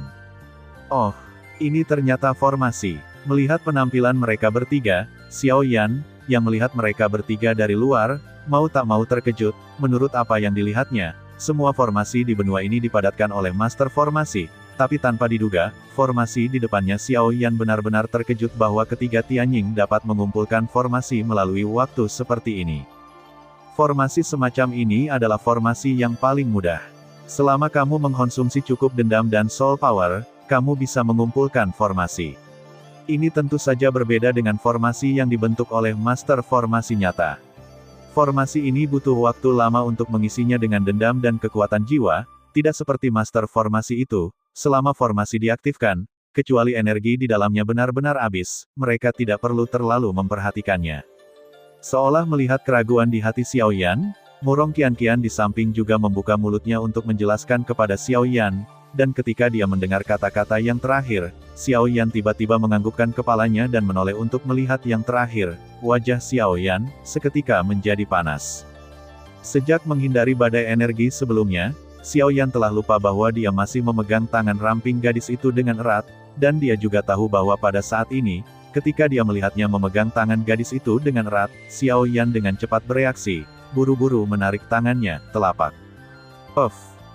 Oh, ini ternyata formasi. Melihat penampilan mereka bertiga, Xiao Yan, yang melihat mereka bertiga dari luar, mau tak mau terkejut. Menurut apa yang dilihatnya, semua formasi di benua ini dipadatkan oleh Master Formasi. Tapi tanpa diduga, formasi di depannya Xiao Yan benar-benar terkejut bahwa ketiga Tianying dapat mengumpulkan formasi melalui waktu seperti ini. Formasi semacam ini adalah formasi yang paling mudah. Selama kamu mengkonsumsi cukup dendam dan soul power, kamu bisa mengumpulkan formasi. Ini tentu saja berbeda dengan formasi yang dibentuk oleh Master Formasi nyata. Formasi ini butuh waktu lama untuk mengisinya dengan dendam dan kekuatan jiwa, tidak seperti Master Formasi itu. Selama formasi diaktifkan, kecuali energi di dalamnya benar-benar habis, mereka tidak perlu terlalu memperhatikannya. Seolah melihat keraguan di hati Xiao Yan, Murong Qianqian di samping juga membuka mulutnya untuk menjelaskan kepada Xiao Yan, dan ketika dia mendengar kata-kata yang terakhir, Xiao Yan tiba-tiba menganggukkan kepalanya dan menoleh untuk melihat yang terakhir. Wajah Xiao Yan seketika menjadi panas. Sejak menghindari badai energi sebelumnya, Xiao Yan telah lupa bahwa dia masih memegang tangan ramping gadis itu dengan erat, dan dia juga tahu bahwa pada saat ini, ketika dia melihatnya memegang tangan gadis itu dengan erat, Xiao Yan dengan cepat bereaksi, buru-buru menarik tangannya, telapak.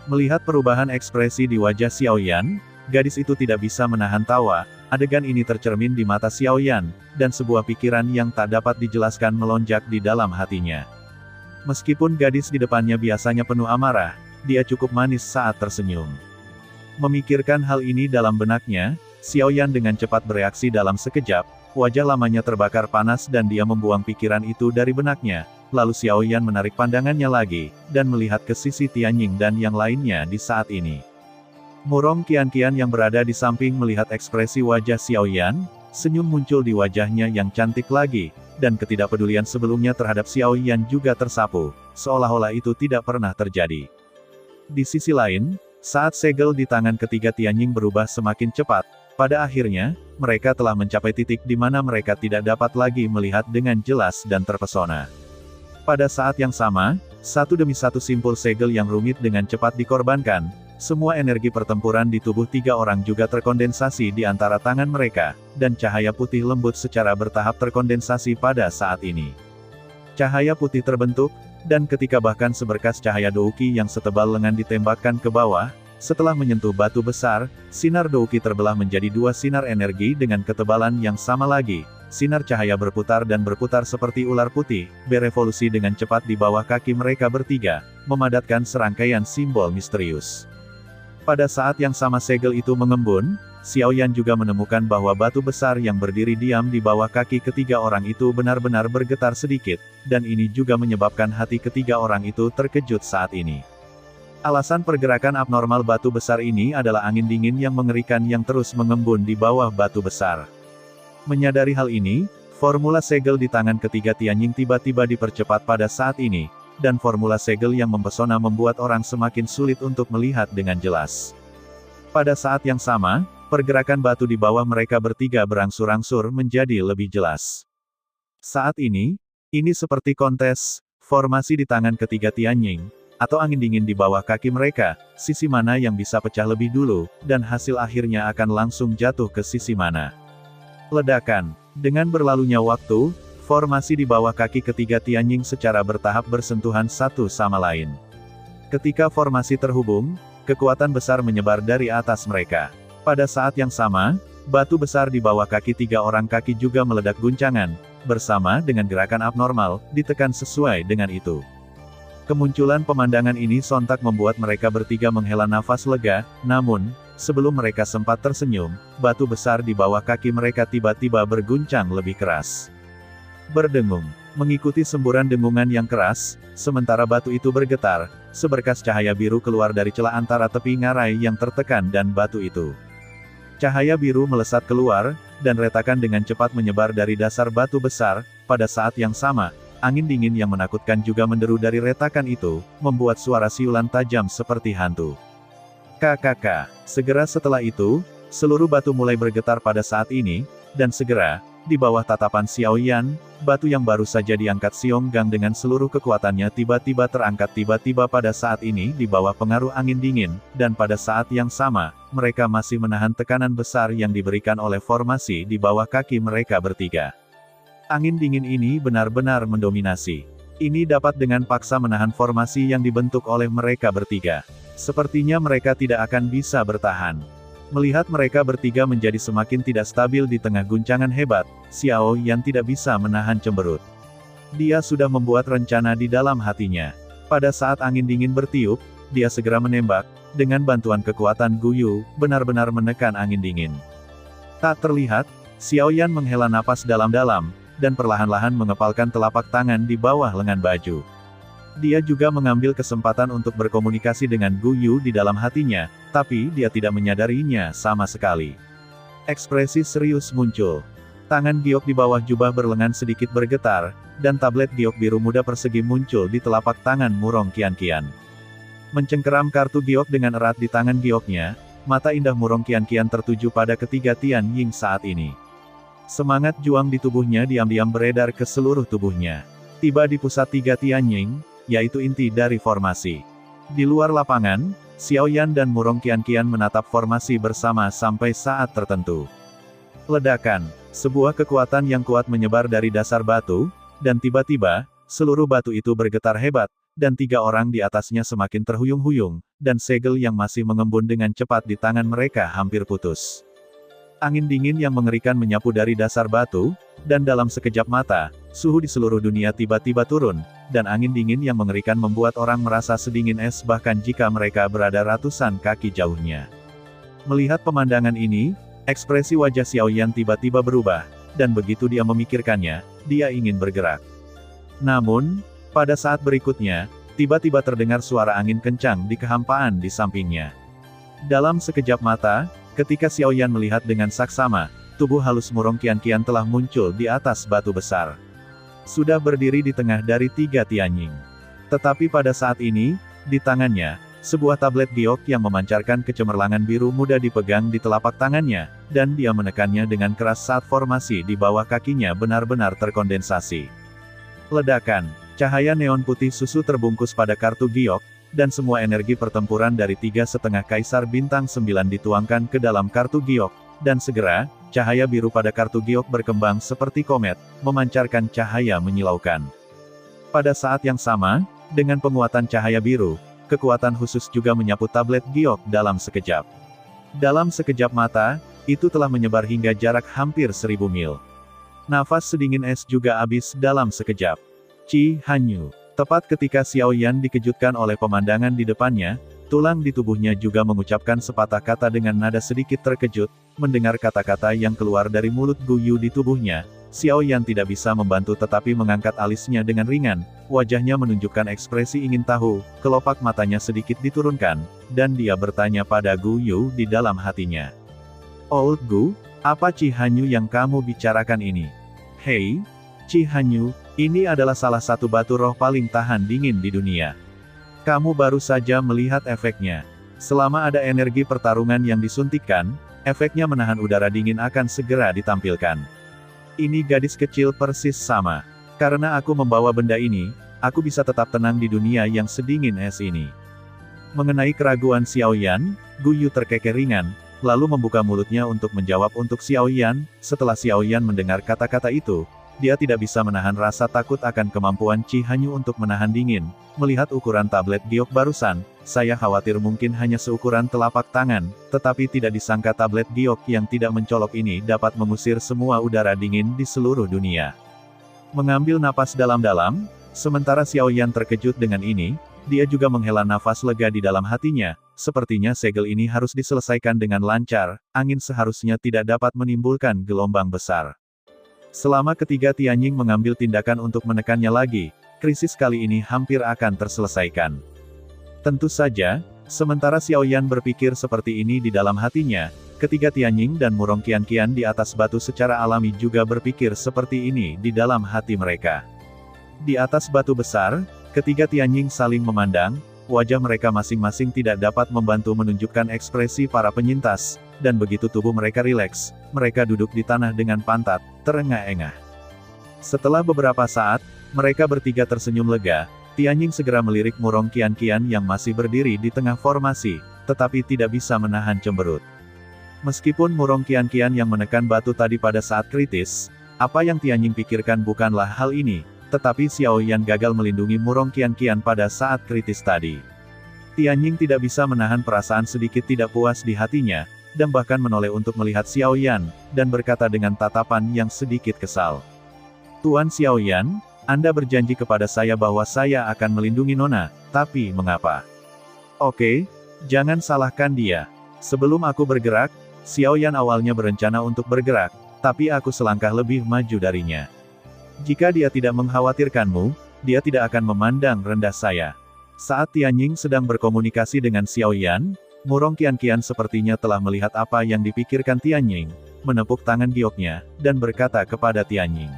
Melihat perubahan ekspresi di wajah Xiao Yan, gadis itu tidak bisa menahan tawa. Adegan ini tercermin di mata Xiao Yan, dan sebuah pikiran yang tak dapat dijelaskan melonjak di dalam hatinya. Meskipun gadis di depannya biasanya penuh amarah, dia cukup manis saat tersenyum. Memikirkan hal ini dalam benaknya, Xiao Yan dengan cepat bereaksi dalam sekejap, wajah lamanya terbakar panas dan dia membuang pikiran itu dari benaknya. Lalu Xiao Yan menarik pandangannya lagi, dan melihat ke sisi Tianying dan yang lainnya di saat ini. Murong Qianqian yang berada di samping melihat ekspresi wajah Xiao Yan, senyum muncul di wajahnya yang cantik lagi, dan ketidakpedulian sebelumnya terhadap Xiao Yan juga tersapu, seolah-olah itu tidak pernah terjadi. Di sisi lain, saat segel di tangan ketiga Tianying berubah semakin cepat, pada akhirnya, mereka telah mencapai titik di mana mereka tidak dapat lagi melihat dengan jelas dan terpesona. Pada saat yang sama, satu demi satu simpul segel yang rumit dengan cepat dikorbankan, semua energi pertempuran di tubuh tiga orang juga terkondensasi di antara tangan mereka, dan cahaya putih lembut secara bertahap terkondensasi pada saat ini. Cahaya putih terbentuk, dan ketika bahkan seberkas cahaya douki yang setebal lengan ditembakkan ke bawah, setelah menyentuh batu besar, sinar douki terbelah menjadi dua sinar energi dengan ketebalan yang sama lagi. Sinar cahaya berputar dan berputar seperti ular putih, berevolusi dengan cepat di bawah kaki mereka bertiga, memadatkan serangkaian simbol misterius. Pada saat yang sama segel itu mengembun, Xiao Yan juga menemukan bahwa batu besar yang berdiri diam di bawah kaki ketiga orang itu benar-benar bergetar sedikit, dan ini juga menyebabkan hati ketiga orang itu terkejut saat ini. Alasan pergerakan abnormal batu besar ini adalah angin dingin yang mengerikan yang terus mengembun di bawah batu besar. Menyadari hal ini, formula segel di tangan ketiga Tianying tiba-tiba dipercepat pada saat ini, dan formula segel yang mempesona membuat orang semakin sulit untuk melihat dengan jelas. Pada saat yang sama, pergerakan batu di bawah mereka bertiga berangsur-angsur menjadi lebih jelas. Saat ini seperti kontes, formasi di tangan ketiga Tianying, atau angin dingin di bawah kaki mereka, sisi mana yang bisa pecah lebih dulu, dan hasil akhirnya akan langsung jatuh ke sisi mana. Ledakan. Dengan berlalunya waktu, formasi di bawah kaki ketiga Tianying secara bertahap bersentuhan satu sama lain. Ketika formasi terhubung, kekuatan besar menyebar dari atas mereka. Pada saat yang sama, batu besar di bawah kaki tiga orang kaki juga meledak guncangan, bersama dengan gerakan abnormal, ditekan sesuai dengan itu. Kemunculan pemandangan ini sontak membuat mereka bertiga menghela nafas lega, namun, sebelum mereka sempat tersenyum, batu besar di bawah kaki mereka tiba-tiba berguncang lebih keras. Berdengung. Mengikuti semburan dengungan yang keras, sementara batu itu bergetar, seberkas cahaya biru keluar dari celah antara tepi ngarai yang tertekan dan batu itu. Cahaya biru melesat keluar, dan retakan dengan cepat menyebar dari dasar batu besar. Pada saat yang sama, angin dingin yang menakutkan juga menderu dari retakan itu, membuat suara siulan tajam seperti hantu. KKK. Segera setelah itu, seluruh batu mulai bergetar pada saat ini, dan segera, di bawah tatapan Xiao Yan, batu yang baru saja diangkat Xiong Gang dengan seluruh kekuatannya tiba-tiba terangkat tiba-tiba pada saat ini di bawah pengaruh angin dingin, dan pada saat yang sama, mereka masih menahan tekanan besar yang diberikan oleh formasi di bawah kaki mereka bertiga. Angin dingin ini benar-benar mendominasi. Ini dapat dengan paksa menahan formasi yang dibentuk oleh mereka bertiga. Sepertinya mereka tidak akan bisa bertahan. Melihat mereka bertiga menjadi semakin tidak stabil di tengah guncangan hebat, Xiao Yan tidak bisa menahan cemberut. Dia sudah membuat rencana di dalam hatinya. Pada saat angin dingin bertiup, dia segera menembak, dengan bantuan kekuatan Guyu, benar-benar menekan angin dingin. Tak terlihat, Xiao Yan menghela napas dalam-dalam, dan perlahan-lahan mengepalkan telapak tangan di bawah lengan baju. Dia juga mengambil kesempatan untuk berkomunikasi dengan Guyu di dalam hatinya, tapi dia tidak menyadarinya sama sekali. Ekspresi serius muncul. Tangan giok di bawah jubah berlengan sedikit bergetar, dan tablet giok biru muda persegi muncul di telapak tangan Murong Qianqian. Mencengkeram kartu giok dengan erat di tangan gioknya, mata indah Murong Qianqian tertuju pada ketiga Tian Ying saat ini. Semangat juang di tubuhnya diam-diam beredar ke seluruh tubuhnya. Tiba di pusat tiga Tian Ying, yaitu inti dari formasi. Di luar lapangan, Xiao Yan dan Murong Qianqian menatap formasi bersama sampai saat tertentu. Ledakan, sebuah kekuatan yang kuat menyebar dari dasar batu, dan tiba-tiba, seluruh batu itu bergetar hebat, dan tiga orang di atasnya semakin terhuyung-huyung, dan segel yang masih mengembun dengan cepat di tangan mereka hampir putus. Angin dingin yang mengerikan menyapu dari dasar batu, dan dalam sekejap mata, suhu di seluruh dunia tiba-tiba turun, dan angin dingin yang mengerikan membuat orang merasa sedingin es bahkan jika mereka berada ratusan kaki jauhnya. Melihat pemandangan ini, ekspresi wajah Xiao Yan tiba-tiba berubah, dan begitu dia memikirkannya, dia ingin bergerak. Namun, pada saat berikutnya, tiba-tiba terdengar suara angin kencang di kehampaan di sampingnya. Dalam sekejap mata, ketika Xiao Yan melihat dengan saksama, tubuh halus Murong Qianqian telah muncul di atas batu besar. Sudah berdiri di tengah dari tiga Tianying. Tetapi pada saat ini, di tangannya, sebuah tablet giok yang memancarkan kecemerlangan biru muda dipegang di telapak tangannya, dan dia menekannya dengan keras saat formasi di bawah kakinya benar-benar terkondensasi. Ledakan, cahaya neon putih susu terbungkus pada kartu giok, dan semua energi pertempuran dari 3,5 Kaisar Bintang 9 dituangkan ke dalam kartu giok, dan segera, cahaya biru pada kartu giok berkembang seperti komet, memancarkan cahaya menyilaukan. Pada saat yang sama, dengan penguatan cahaya biru, kekuatan khusus juga menyapu tablet giok dalam sekejap. Dalam sekejap mata, itu telah menyebar hingga jarak hampir 1000 mil. Nafas sedingin es juga habis dalam sekejap. Qi Hanyu. Tepat ketika Xiao Yan dikejutkan oleh pemandangan di depannya, tulang di tubuhnya juga mengucapkan sepatah kata dengan nada sedikit terkejut. Mendengar kata-kata yang keluar dari mulut Guyu di tubuhnya, Xiao Yan tidak bisa membantu tetapi mengangkat alisnya dengan ringan, wajahnya menunjukkan ekspresi ingin tahu, kelopak matanya sedikit diturunkan, dan dia bertanya pada Guyu di dalam hatinya. Old Gu, apa Qi Hanyu yang kamu bicarakan ini? Hei, Qi Hanyu, ini adalah salah satu batu roh paling tahan dingin di dunia. Kamu baru saja melihat efeknya. Selama ada energi pertarungan yang disuntikkan, efeknya menahan udara dingin akan segera ditampilkan. Ini gadis kecil persis sama. Karena aku membawa benda ini, aku bisa tetap tenang di dunia yang sedingin es ini. Mengenai keraguan Xiao Yan, Guyu terkekeh ringan, lalu membuka mulutnya untuk menjawab untuk Xiao Yan. Setelah Xiao Yan mendengar kata-kata itu, dia tidak bisa menahan rasa takut akan kemampuan Qi Hanyu untuk menahan dingin. Melihat ukuran tablet giok barusan, saya khawatir mungkin hanya seukuran telapak tangan, tetapi tidak disangka tablet giok yang tidak mencolok ini dapat mengusir semua udara dingin di seluruh dunia. Mengambil napas dalam-dalam, sementara Xiao Yan terkejut dengan ini, dia juga menghela nafas lega di dalam hatinya. Sepertinya segel ini harus diselesaikan dengan lancar, angin seharusnya tidak dapat menimbulkan gelombang besar. Selama ketiga Tianjing mengambil tindakan untuk menekannya lagi, krisis kali ini hampir akan terselesaikan. Tentu saja, sementara Xiaoyan berpikir seperti ini di dalam hatinya, ketiga Tianjing dan Murong Qianqian di atas batu secara alami juga berpikir seperti ini di dalam hati mereka. Di atas batu besar, ketiga Tianjing saling memandang, wajah mereka masing-masing tidak dapat membantu menunjukkan ekspresi para penyintas, dan begitu tubuh mereka rileks, mereka duduk di tanah dengan pantat terengah-engah. Setelah beberapa saat, mereka bertiga tersenyum lega. Tianjing segera melirik Murong Qianqian yang masih berdiri di tengah formasi, tetapi tidak bisa menahan cemberut. Meskipun Murong Qianqian yang menekan batu tadi pada saat kritis, apa yang Tianjing pikirkan bukanlah hal ini, tetapi Xiaoyan gagal melindungi Murong Qianqian pada saat kritis tadi. Tianjing tidak bisa menahan perasaan sedikit tidak puas di hatinya, dan bahkan menoleh untuk melihat Xiaoyan, dan berkata dengan tatapan yang sedikit kesal. Tuan Xiaoyan, Anda berjanji kepada saya bahwa saya akan melindungi Nona, tapi mengapa? Oke, jangan salahkan dia. Sebelum aku bergerak, Xiaoyan awalnya berencana untuk bergerak, tapi aku selangkah lebih maju darinya. Jika dia tidak mengkhawatirkanmu, dia tidak akan memandang rendah saya. Saat Tianjing sedang berkomunikasi dengan Xiaoyan, Murong Qianqian sepertinya telah melihat apa yang dipikirkan Tianjing, menepuk tangan gioknya, dan berkata kepada Tianjing.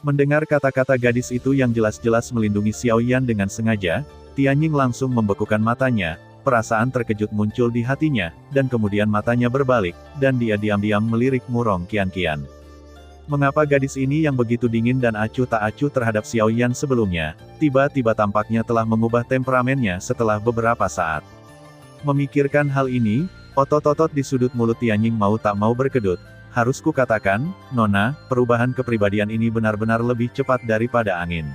Mendengar kata-kata gadis itu yang jelas-jelas melindungi Xiaoyan dengan sengaja, Tianjing langsung membekukan matanya, perasaan terkejut muncul di hatinya, dan kemudian matanya berbalik, dan dia diam-diam melirik Murong Qianqian. Mengapa gadis ini yang begitu dingin dan acuh tak acuh terhadap Xiaoyan sebelumnya, tiba-tiba tampaknya telah mengubah temperamennya setelah beberapa saat. Memikirkan hal ini, otot-otot di sudut mulut Tianjing mau tak mau berkedut. Harus kukatakan, Nona, perubahan kepribadian ini benar-benar lebih cepat daripada angin.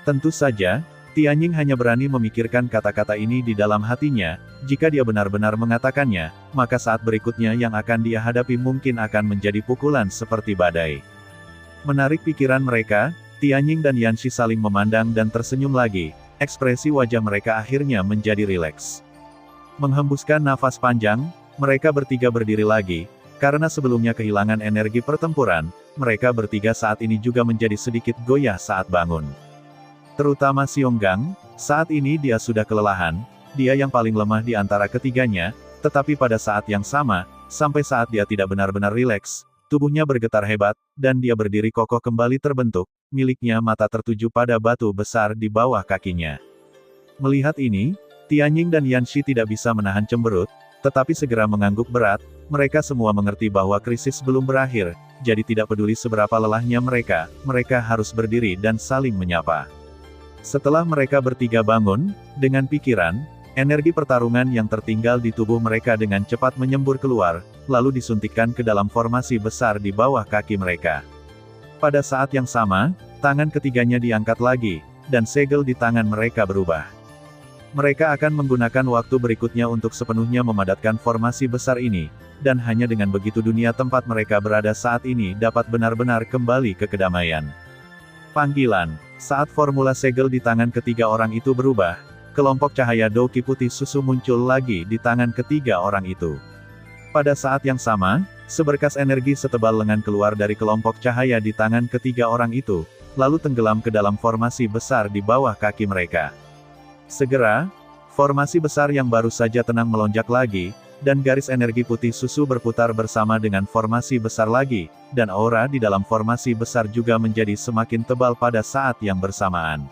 Tentu saja, Tianjing hanya berani memikirkan kata-kata ini di dalam hatinya. Jika dia benar-benar mengatakannya, maka saat berikutnya yang akan dia hadapi mungkin akan menjadi pukulan seperti badai. Menarik pikiran mereka, Tianjing dan Yanxi saling memandang dan tersenyum lagi. Ekspresi wajah mereka akhirnya menjadi rileks. Menghembuskan nafas panjang, mereka bertiga berdiri lagi, karena sebelumnya kehilangan energi pertempuran, mereka bertiga saat ini juga menjadi sedikit goyah saat bangun. Terutama Xionggang, saat ini dia sudah kelelahan, dia yang paling lemah di antara ketiganya, tetapi pada saat yang sama, sampai saat dia tidak benar-benar rileks, tubuhnya bergetar hebat, dan dia berdiri kokoh kembali terbentuk, miliknya mata tertuju pada batu besar di bawah kakinya. Melihat ini, Tianjing dan Yanxi tidak bisa menahan cemberut, tetapi segera mengangguk berat. Mereka semua mengerti bahwa krisis belum berakhir, jadi tidak peduli seberapa lelahnya mereka harus berdiri dan saling menyapa. Setelah mereka bertiga bangun, dengan pikiran, energi pertarungan yang tertinggal di tubuh mereka dengan cepat menyembur keluar, lalu disuntikkan ke dalam formasi besar di bawah kaki mereka. Pada saat yang sama, tangan ketiganya diangkat lagi, dan segel di tangan mereka berubah. Mereka akan menggunakan waktu berikutnya untuk sepenuhnya memadatkan formasi besar ini, dan hanya dengan begitu dunia tempat mereka berada saat ini dapat benar-benar kembali ke kedamaian. Panggilan. Saat formula segel di tangan ketiga orang itu berubah, kelompok cahaya Douqi putih susu muncul lagi di tangan ketiga orang itu. Pada saat yang sama, seberkas energi setebal lengan keluar dari kelompok cahaya di tangan ketiga orang itu, lalu tenggelam ke dalam formasi besar di bawah kaki mereka. Segera, formasi besar yang baru saja tenang melonjak lagi, dan garis energi putih susu berputar bersama dengan formasi besar lagi, dan aura di dalam formasi besar juga menjadi semakin tebal pada saat yang bersamaan.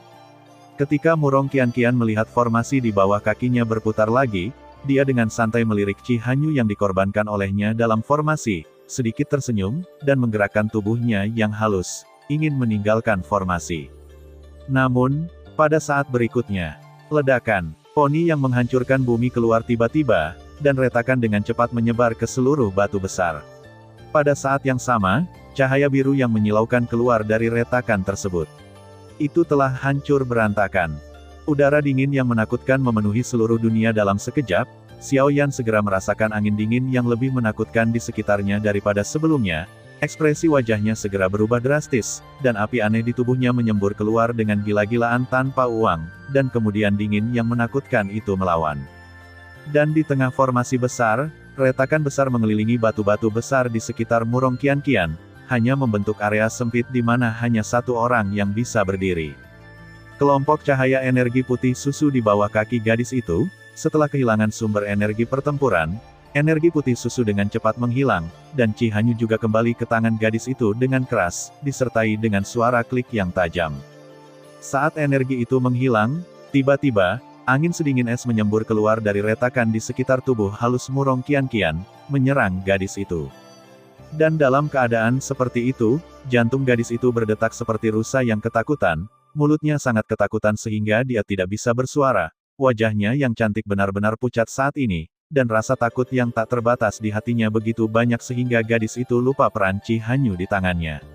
Ketika Murong Qianqian melihat formasi di bawah kakinya berputar lagi, dia dengan santai melirik Qi Hanyu yang dikorbankan olehnya dalam formasi, sedikit tersenyum, dan menggerakkan tubuhnya yang halus, ingin meninggalkan formasi. Namun, pada saat berikutnya, ledakan, poni yang menghancurkan bumi keluar tiba-tiba, dan retakan dengan cepat menyebar ke seluruh batu besar. Pada saat yang sama, cahaya biru yang menyilaukan keluar dari retakan tersebut. Itu telah hancur berantakan. Udara dingin yang menakutkan memenuhi seluruh dunia dalam sekejap. Xiaoyan segera merasakan angin dingin yang lebih menakutkan di sekitarnya daripada sebelumnya. Ekspresi wajahnya segera berubah drastis, dan api aneh di tubuhnya menyembur keluar dengan gila-gilaan tanpa uang, dan kemudian dingin yang menakutkan itu melawan. Dan di tengah formasi besar, retakan besar mengelilingi batu-batu besar di sekitar Murong Qianqian. hanya membentuk area sempit di mana hanya satu orang yang bisa berdiri. Kelompok cahaya energi putih susu di bawah kaki gadis itu, setelah kehilangan sumber energi pertempuran, energi putih susu dengan cepat menghilang, dan Chi Hanyu juga kembali ke tangan gadis itu dengan keras, disertai dengan suara klik yang tajam. Saat energi itu menghilang, tiba-tiba, angin sedingin es menyembur keluar dari retakan di sekitar tubuh halus Murong Qianqian, menyerang gadis itu. Dan dalam keadaan seperti itu, jantung gadis itu berdetak seperti rusa yang ketakutan, mulutnya sangat ketakutan sehingga dia tidak bisa bersuara, wajahnya yang cantik benar-benar pucat saat ini, dan rasa takut yang tak terbatas di hatinya begitu banyak sehingga gadis itu lupa peran Chi Hanyu di tangannya.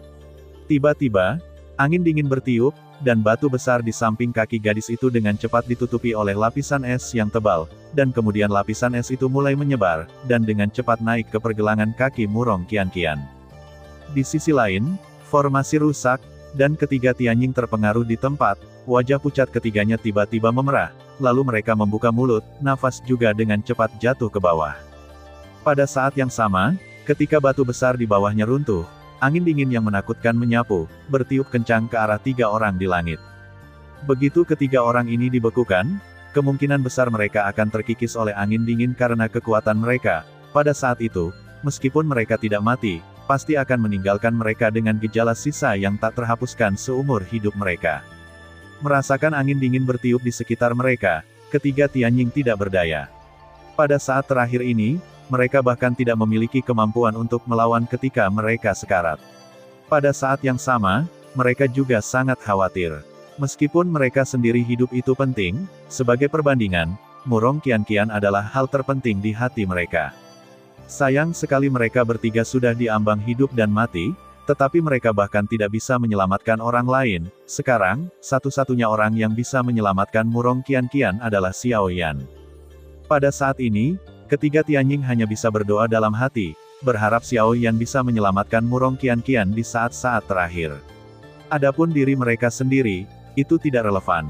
Tiba-tiba, angin dingin bertiup, dan batu besar di samping kaki gadis itu dengan cepat ditutupi oleh lapisan es yang tebal, dan kemudian lapisan es itu mulai menyebar, dan dengan cepat naik ke pergelangan kaki Murong Qianqian. Di sisi lain, formasi rusak, dan ketiga Tianjing terpengaruh di tempat, wajah pucat ketiganya tiba-tiba memerah, lalu mereka membuka mulut, nafas juga dengan cepat jatuh ke bawah. Pada saat yang sama, ketika batu besar di bawahnya runtuh, angin dingin yang menakutkan menyapu, bertiup kencang ke arah tiga orang di langit. Begitu ketiga orang ini dibekukan, kemungkinan besar mereka akan terkikis oleh angin dingin karena kekuatan mereka. Pada saat itu, meskipun mereka tidak mati, pasti akan meninggalkan mereka dengan gejala sisa yang tak terhapuskan seumur hidup mereka. Merasakan angin dingin bertiup di sekitar mereka, ketiga Tianjing tidak berdaya. Pada saat terakhir ini, mereka bahkan tidak memiliki kemampuan untuk melawan ketika mereka sekarat. Pada saat yang sama, mereka juga sangat khawatir. Meskipun mereka sendiri hidup itu penting, sebagai perbandingan, Murong Qianqian adalah hal terpenting di hati mereka. Sayang sekali mereka bertiga sudah diambang hidup dan mati, tetapi mereka bahkan tidak bisa menyelamatkan orang lain. Sekarang, satu-satunya orang yang bisa menyelamatkan Murong Qianqian adalah Xiao Yan. Pada saat ini, ketiga Tianjing hanya bisa berdoa dalam hati, berharap Xiao Yan bisa menyelamatkan Murong Qianqian di saat-saat terakhir. Adapun diri mereka sendiri, itu tidak relevan.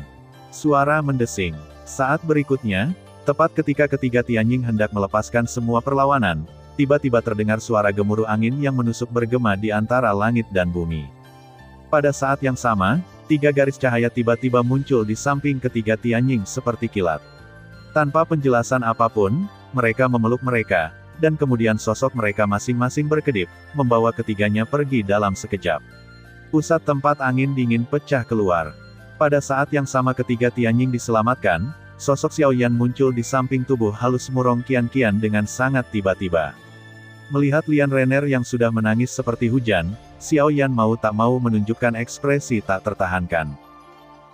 Suara mendesing. Saat berikutnya, tepat ketika ketiga Tianjing hendak melepaskan semua perlawanan, tiba-tiba terdengar suara gemuruh angin yang menusuk bergema di antara langit dan bumi. Pada saat yang sama, tiga garis cahaya tiba-tiba muncul di samping ketiga Tianjing seperti kilat. Tanpa penjelasan apapun, mereka memeluk mereka, dan kemudian sosok mereka masing-masing berkedip, membawa ketiganya pergi dalam sekejap. Pusat tempat angin dingin pecah keluar. Pada saat yang sama ketiga Tianjing diselamatkan, sosok Xiao Yan muncul di samping tubuh halus Murong Qianqian dengan sangat tiba-tiba. Melihat Lian Renner yang sudah menangis seperti hujan, Xiao Yan mau tak mau menunjukkan ekspresi tak tertahankan.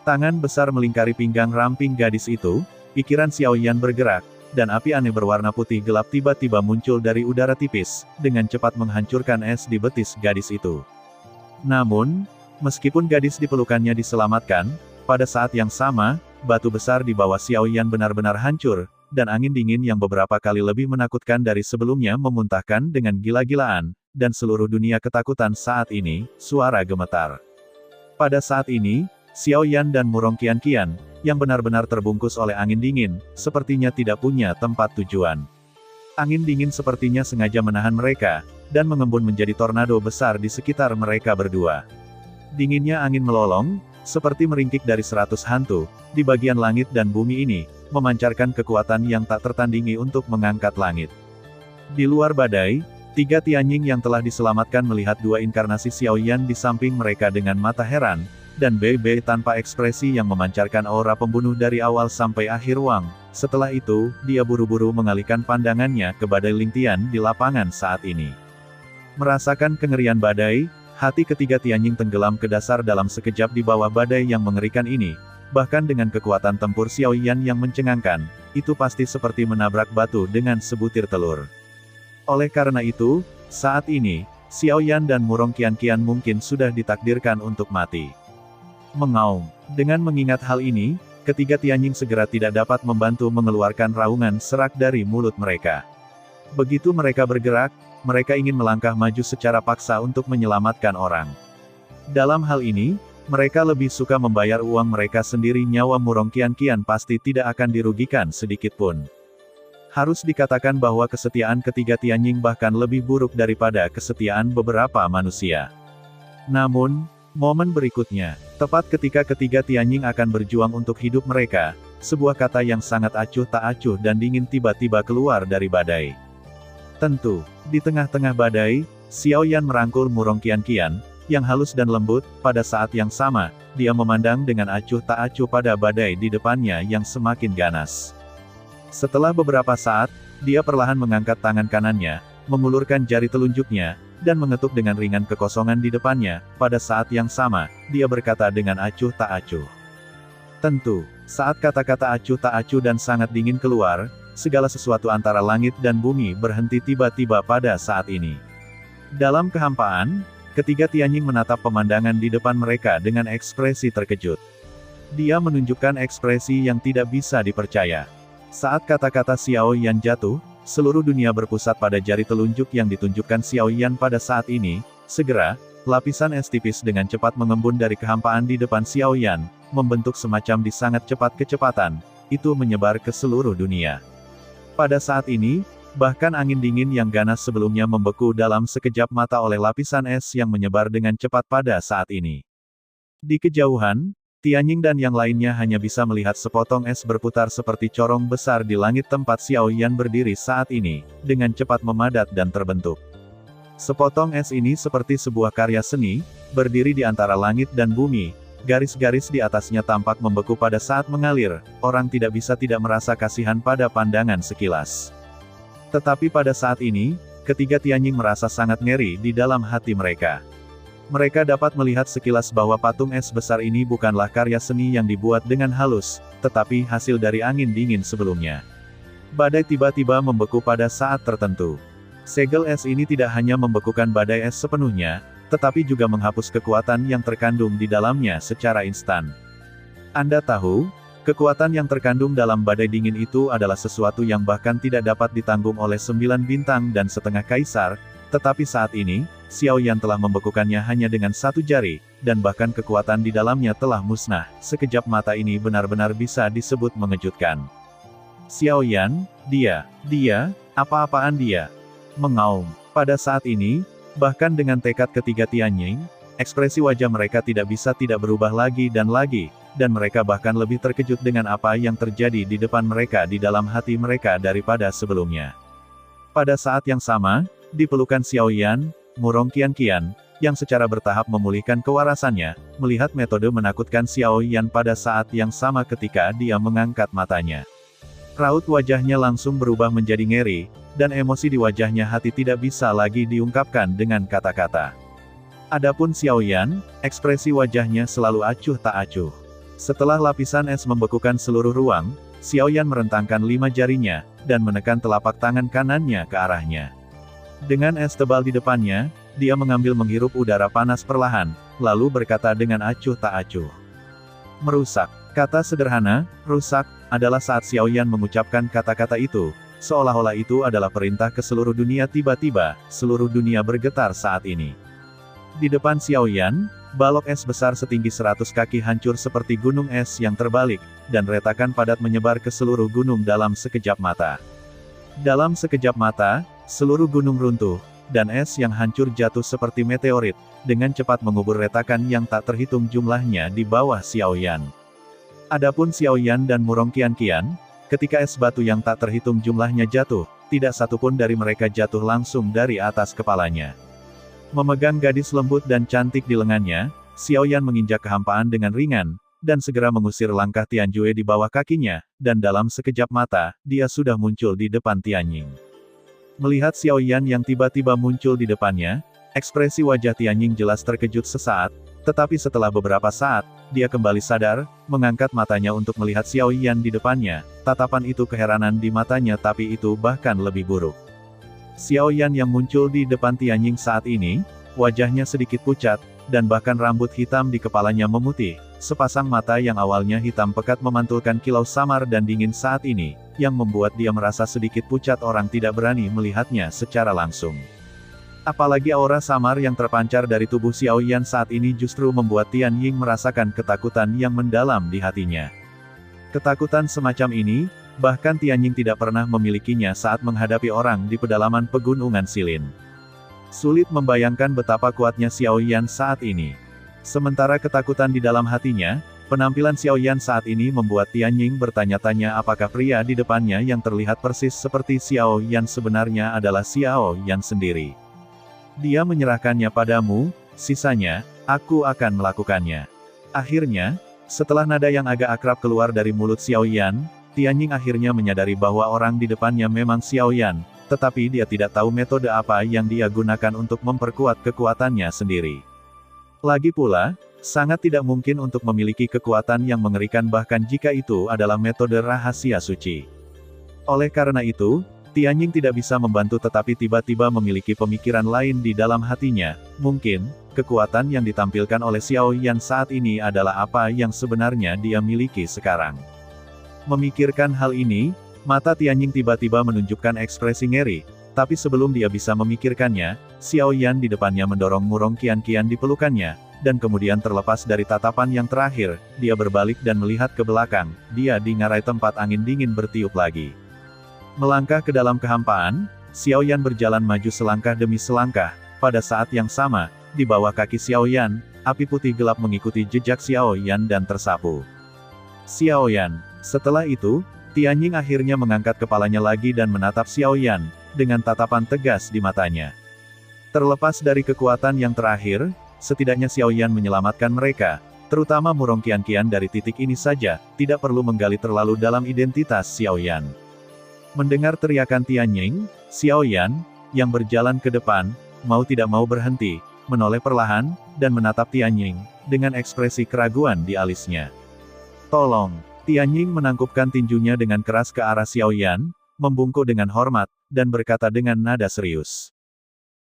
Tangan besar melingkari pinggang ramping gadis itu, pikiran Xiao Yan bergerak, dan api aneh berwarna putih gelap tiba-tiba muncul dari udara tipis, dengan cepat menghancurkan es di betis gadis itu. Namun, meskipun gadis di pelukannya diselamatkan, pada saat yang sama, batu besar di bawah Xiao Yan benar-benar hancur, dan angin dingin yang beberapa kali lebih menakutkan dari sebelumnya memuntahkan dengan gila-gilaan, dan seluruh dunia ketakutan saat ini, suara gemetar. Pada saat ini, Xiao Yan dan Murong Qianqian, yang benar-benar terbungkus oleh angin dingin, sepertinya tidak punya tempat tujuan. Angin dingin sepertinya sengaja menahan mereka, dan mengembun menjadi tornado besar di sekitar mereka berdua. Dinginnya angin melolong, seperti meringkik dari 100 hantu, di bagian langit dan bumi ini, memancarkan kekuatan yang tak tertandingi untuk mengangkat langit. Di luar badai, tiga Tianjing yang telah diselamatkan melihat dua inkarnasi Xiao Yan di samping mereka dengan mata heran, dan Bei tanpa ekspresi yang memancarkan aura pembunuh dari awal sampai akhir Wang. Setelah itu, dia buru-buru mengalihkan pandangannya ke badai Lingtian di lapangan saat ini. Merasakan kengerian badai, hati ketiga Tianjing tenggelam ke dasar dalam sekejap di bawah badai yang mengerikan ini. Bahkan dengan kekuatan tempur Xiao Yan yang mencengangkan, itu pasti seperti menabrak batu dengan sebutir telur. Oleh karena itu, saat ini, Xiao Yan dan Murong Qianqian mungkin sudah ditakdirkan untuk mati. Mengaum. Dengan mengingat hal ini, ketiga Tianjing segera tidak dapat membantu mengeluarkan raungan serak dari mulut mereka. Begitu mereka bergerak, mereka ingin melangkah maju secara paksa untuk menyelamatkan orang. Dalam hal ini, mereka lebih suka membayar uang mereka sendiri. Nyawa Murong Qianqian pasti tidak akan dirugikan sedikit pun. Harus dikatakan bahwa kesetiaan ketiga Tianjing bahkan lebih buruk daripada kesetiaan beberapa manusia. Namun, momen berikutnya, tepat ketika ketiga Tianjing akan berjuang untuk hidup mereka, sebuah kata yang sangat acuh tak acuh dan dingin tiba-tiba keluar dari badai. Tentu, di tengah-tengah badai, Xiao Yan merangkul Murong Qianqian, yang halus dan lembut. Pada saat yang sama, dia memandang dengan acuh tak acuh pada badai di depannya yang semakin ganas. Setelah beberapa saat, dia perlahan mengangkat tangan kanannya, mengulurkan jari telunjuknya, dan mengetuk dengan ringan kekosongan di depannya. Pada saat yang sama, dia berkata dengan acuh tak acuh. Tentu, saat kata-kata acuh tak acuh dan sangat dingin keluar, segala sesuatu antara langit dan bumi berhenti tiba-tiba pada saat ini. Dalam kehampaan, ketiga Tianjing menatap pemandangan di depan mereka dengan ekspresi terkejut. Dia menunjukkan ekspresi yang tidak bisa dipercaya. Saat kata-kata Xiao Yan jatuh, seluruh dunia berpusat pada jari telunjuk yang ditunjukkan Xiao Yan pada saat ini. Segera, lapisan es tipis dengan cepat mengembun dari kehampaan di depan Xiao Yan, membentuk semacam di sangat cepat kecepatan. Itu menyebar ke seluruh dunia. Pada saat ini, bahkan angin dingin yang ganas sebelumnya membeku dalam sekejap mata oleh lapisan es yang menyebar dengan cepat pada saat ini. Di kejauhan, Tianjing dan yang lainnya hanya bisa melihat sepotong es berputar seperti corong besar di langit tempat Xiao Yan berdiri saat ini, dengan cepat memadat dan terbentuk. Sepotong es ini seperti sebuah karya seni, berdiri di antara langit dan bumi, garis-garis di atasnya tampak membeku pada saat mengalir, orang tidak bisa tidak merasa kasihan pada pandangan sekilas. Tetapi pada saat ini, ketiga Tianjing merasa sangat ngeri di dalam hati mereka. Mereka dapat melihat sekilas bahwa patung es besar ini bukanlah karya seni yang dibuat dengan halus, tetapi hasil dari angin dingin sebelumnya. Badai tiba-tiba membeku pada saat tertentu. Segel es ini tidak hanya membekukan badai es sepenuhnya, tetapi juga menghapus kekuatan yang terkandung di dalamnya secara instan. Anda tahu, kekuatan yang terkandung dalam badai dingin itu adalah sesuatu yang bahkan tidak dapat ditanggung oleh 9 bintang dan setengah kaisar, tetapi saat ini, Xiao Yan telah membekukannya hanya dengan satu jari, dan bahkan kekuatan di dalamnya telah musnah. Sekejap mata ini benar-benar bisa disebut mengejutkan. Xiao Yan, dia, apa-apaan dia? Mengaum. Pada saat ini, bahkan dengan tekad ketiga Tianjing, ekspresi wajah mereka tidak bisa tidak berubah lagi, dan mereka bahkan lebih terkejut dengan apa yang terjadi di depan mereka di dalam hati mereka daripada sebelumnya. Pada saat yang sama, di pelukan Xiao Yan, Murong Qianqian, yang secara bertahap memulihkan kewarasannya, melihat metode menakutkan Xiao Yan pada saat yang sama ketika dia mengangkat matanya. Raut wajahnya langsung berubah menjadi ngeri, dan emosi di wajahnya hati tidak bisa lagi diungkapkan dengan kata-kata. Adapun Xiao Yan, ekspresi wajahnya selalu acuh tak acuh. Setelah lapisan es membekukan seluruh ruang, Xiao Yan merentangkan 5 jarinya, dan menekan telapak tangan kanannya ke arahnya. Dengan es tebal di depannya, dia mengambil menghirup udara panas perlahan, lalu berkata dengan acuh tak acuh. Merusak. Kata sederhana, rusak, adalah saat Xiao Yan mengucapkan kata-kata itu, seolah-olah itu adalah perintah ke seluruh dunia. Tiba-tiba, seluruh dunia bergetar saat ini. Di depan Xiao Yan, balok es besar setinggi 100 kaki hancur seperti gunung es yang terbalik, dan retakan padat menyebar ke seluruh gunung dalam sekejap mata. Dalam sekejap mata, seluruh gunung runtuh, dan es yang hancur jatuh seperti meteorit, dengan cepat mengubur retakan yang tak terhitung jumlahnya di bawah Xiao Yan. Adapun Xiao Yan dan Murong Qianqian, ketika es batu yang tak terhitung jumlahnya jatuh, tidak satupun dari mereka jatuh langsung dari atas kepalanya. Memegang gadis lembut dan cantik di lengannya, Xiao Yan menginjak kehampaan dengan ringan, dan segera mengusir langkah Tianjue di bawah kakinya, dan dalam sekejap mata, dia sudah muncul di depan Tianjing. Melihat Xiao Yan yang tiba-tiba muncul di depannya, ekspresi wajah Tianjing jelas terkejut sesaat, tetapi setelah beberapa saat, dia kembali sadar, mengangkat matanya untuk melihat Xiao Yan di depannya, tatapan itu keheranan di matanya tapi itu bahkan lebih buruk. Xiao Yan yang muncul di depan Tianjing saat ini, wajahnya sedikit pucat, dan bahkan rambut hitam di kepalanya memutih, sepasang mata yang awalnya hitam pekat memantulkan kilau samar dan dingin saat ini, yang membuat dia merasa sedikit pucat. Orang tidak berani melihatnya secara langsung. Apalagi aura samar yang terpancar dari tubuh Xiao Yan saat ini justru membuat Tianjing merasakan ketakutan yang mendalam di hatinya. Ketakutan semacam ini, Bahkan Tianjing tidak pernah memilikinya saat menghadapi orang di pedalaman pegunungan Silin. Sulit membayangkan betapa kuatnya Xiao Yan saat ini. Sementara ketakutan di dalam hatinya, penampilan Xiao Yan saat ini membuat Tianjing bertanya-tanya apakah pria di depannya yang terlihat persis seperti Xiao Yan sebenarnya adalah Xiao Yan sendiri. Dia menyerahkannya padamu, sisanya, aku akan melakukannya. Akhirnya, setelah nada yang agak akrab keluar dari mulut Xiao Yan, Tianjing akhirnya menyadari bahwa orang di depannya memang Xiao Yan, tetapi dia tidak tahu metode apa yang dia gunakan untuk memperkuat kekuatannya sendiri. Lagi pula, sangat tidak mungkin untuk memiliki kekuatan yang mengerikan bahkan jika itu adalah metode rahasia suci. Oleh karena itu, Tianjing tidak bisa membantu tetapi tiba-tiba memiliki pemikiran lain di dalam hatinya, mungkin, kekuatan yang ditampilkan oleh Xiao Yan saat ini adalah apa yang sebenarnya dia miliki sekarang. Memikirkan hal ini, mata Tianjing tiba-tiba menunjukkan ekspresi ngeri, tapi sebelum dia bisa memikirkannya, Xiao Yan di depannya mendorong Murong Qianqian di pelukannya, dan kemudian terlepas dari tatapan yang terakhir, dia berbalik dan melihat ke belakang, dia di ngarai tempat angin dingin bertiup lagi. Melangkah ke dalam kehampaan, Xiao Yan berjalan maju selangkah demi selangkah, pada saat yang sama, di bawah kaki Xiao Yan, api putih gelap mengikuti jejak Xiao Yan dan tersapu. Xiao Yan. Setelah itu, Tianjing akhirnya mengangkat kepalanya lagi dan menatap Xiao Yan, dengan tatapan tegas di matanya. Terlepas dari kekuatan yang terakhir, setidaknya Xiao Yan menyelamatkan mereka, terutama Murong Qianqian dari titik ini saja, tidak perlu menggali terlalu dalam identitas Xiao Yan. Mendengar teriakan Tianjing, Xiao Yan, yang berjalan ke depan, mau tidak mau berhenti, menoleh perlahan, dan menatap Tianjing, dengan ekspresi keraguan di alisnya. Tolong! Tianjing menangkupkan tinjunya dengan keras ke arah Xiao Yan, membungkuk dengan hormat, dan berkata dengan nada serius.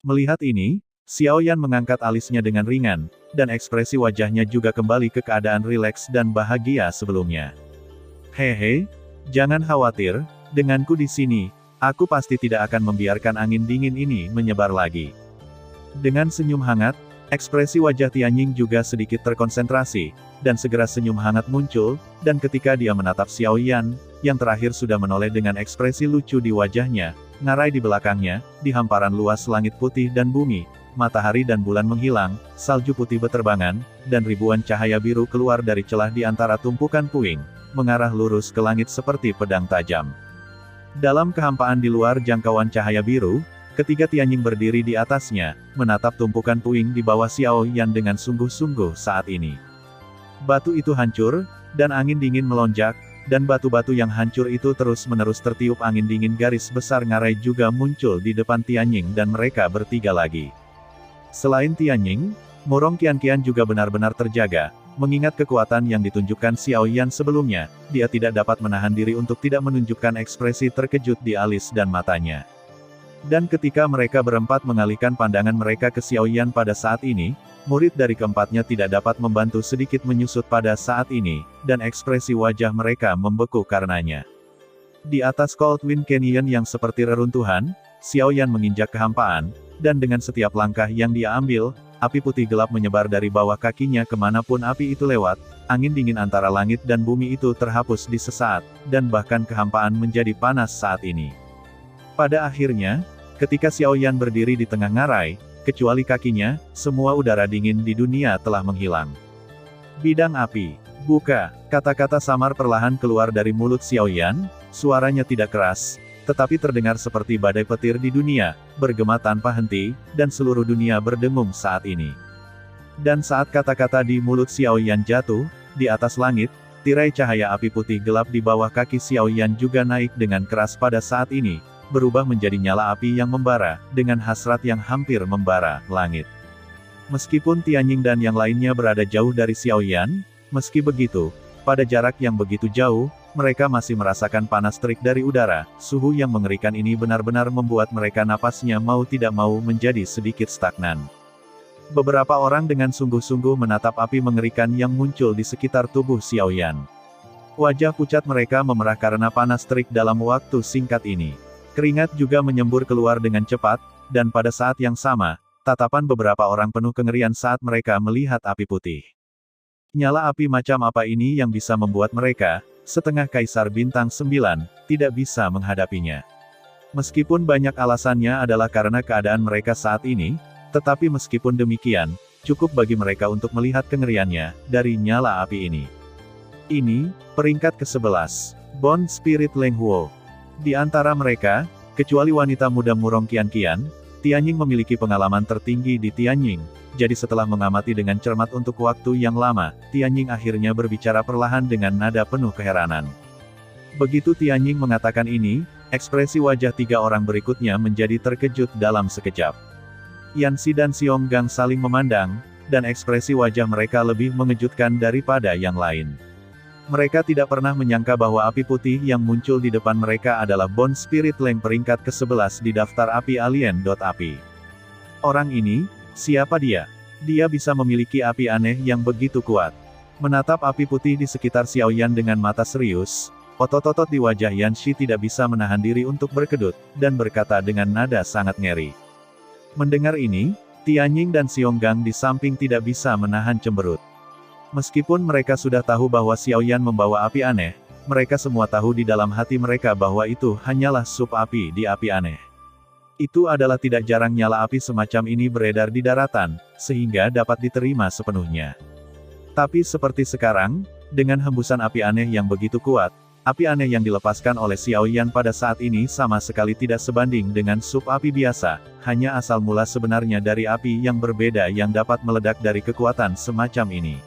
Melihat ini, Xiao Yan mengangkat alisnya dengan ringan, dan ekspresi wajahnya juga kembali ke keadaan rileks dan bahagia sebelumnya. Hehe, jangan khawatir, denganku di sini, aku pasti tidak akan membiarkan angin dingin ini menyebar lagi. Dengan senyum hangat, ekspresi wajah Tianjing juga sedikit terkonsentrasi, dan segera senyum hangat muncul, dan ketika dia menatap Xiao Yan, yang terakhir sudah menoleh dengan ekspresi lucu di wajahnya, ngarai di belakangnya, di hamparan luas langit putih dan bumi, matahari dan bulan menghilang, salju putih beterbangan, dan ribuan cahaya biru keluar dari celah di antara tumpukan puing, mengarah lurus ke langit seperti pedang tajam. Dalam kehampaan di luar jangkauan cahaya biru, ketiga Tianjing berdiri di atasnya, menatap tumpukan puing di bawah Xiao Yan dengan sungguh-sungguh saat ini. Batu itu hancur, dan angin dingin melonjak, dan batu-batu yang hancur itu terus-menerus tertiup angin dingin garis besar ngarai juga muncul di depan Tianjing dan mereka bertiga lagi. Selain Tianjing, Murong Qianqian juga benar-benar terjaga, mengingat kekuatan yang ditunjukkan Xiao Yan sebelumnya, dia tidak dapat menahan diri untuk tidak menunjukkan ekspresi terkejut di alis dan matanya. Dan ketika mereka berempat mengalihkan pandangan mereka ke Xiao Yan pada saat ini, murid dari keempatnya tidak dapat membantu sedikit menyusut pada saat ini, dan ekspresi wajah mereka membeku karenanya. Di atas Cold Wind Canyon yang seperti reruntuhan, Xiao Yan menginjak kehampaan, dan dengan setiap langkah yang dia ambil, api putih gelap menyebar dari bawah kakinya kemanapun api itu lewat, angin dingin antara langit dan bumi itu terhapus di sesaat, dan bahkan kehampaan menjadi panas saat ini. Pada akhirnya, ketika Xiao Yan berdiri di tengah ngarai, kecuali kakinya, semua udara dingin di dunia telah menghilang. Bidang api. Buka. Kata-kata samar perlahan keluar dari mulut Xiao Yan, suaranya tidak keras, tetapi terdengar seperti badai petir di dunia, bergema tanpa henti, dan seluruh dunia berdengung saat ini. Dan saat kata-kata di mulut Xiao Yan jatuh, di atas langit, tirai cahaya api putih gelap di bawah kaki Xiao Yan juga naik dengan keras pada saat ini, berubah menjadi nyala api yang membara, dengan hasrat yang hampir membara langit. Meskipun Tianjing dan yang lainnya berada jauh dari Xiao Yan, meski begitu, pada jarak yang begitu jauh, mereka masih merasakan panas terik dari udara, suhu yang mengerikan ini benar-benar membuat mereka napasnya mau tidak mau menjadi sedikit stagnan. Beberapa orang dengan sungguh-sungguh menatap api mengerikan yang muncul di sekitar tubuh Xiao Yan. Wajah pucat mereka memerah karena panas terik dalam waktu singkat ini. Keringat juga menyembur keluar dengan cepat, dan pada saat yang sama, tatapan beberapa orang penuh kengerian saat mereka melihat api putih. Nyala api macam apa ini yang bisa membuat mereka, setengah Kaisar Bintang 9, tidak bisa menghadapinya. Meskipun banyak alasannya adalah karena keadaan mereka saat ini, tetapi meskipun demikian, cukup bagi mereka untuk melihat kengeriannya, dari nyala api ini. Ini, peringkat ke-11. Bond Spirit Leng Huo. Di antara mereka, kecuali wanita muda Murong Qianqian, Tianjing memiliki pengalaman tertinggi di Tianjing. Jadi setelah mengamati dengan cermat untuk waktu yang lama, Tianjing akhirnya berbicara perlahan dengan nada penuh keheranan. Begitu Tianjing mengatakan ini, ekspresi wajah tiga orang berikutnya menjadi terkejut dalam sekejap. Yanxi dan Xionggang saling memandang, dan ekspresi wajah mereka lebih mengejutkan daripada yang lain. Mereka tidak pernah menyangka bahwa api putih yang muncul di depan mereka adalah Bond Spirit Leng peringkat ke-11 di daftar api alien. Api. Orang ini, siapa dia? Dia bisa memiliki api aneh yang begitu kuat. Menatap api putih di sekitar Xiaoyan dengan mata serius, otot-otot di wajah Yanxi tidak bisa menahan diri untuk berkedut, dan berkata dengan nada sangat ngeri. Mendengar ini, Tianjing dan Xionggang di samping tidak bisa menahan cemberut. Meskipun mereka sudah tahu bahwa Xiaoyan membawa api aneh, mereka semua tahu di dalam hati mereka bahwa itu hanyalah sub api di api aneh. Itu adalah tidak jarang nyala api semacam ini beredar di daratan, sehingga dapat diterima sepenuhnya. Tapi seperti sekarang, dengan hembusan api aneh yang begitu kuat, api aneh yang dilepaskan oleh Xiaoyan pada saat ini sama sekali tidak sebanding dengan sub api biasa, hanya asal mula sebenarnya dari api yang berbeda yang dapat meledak dari kekuatan semacam ini.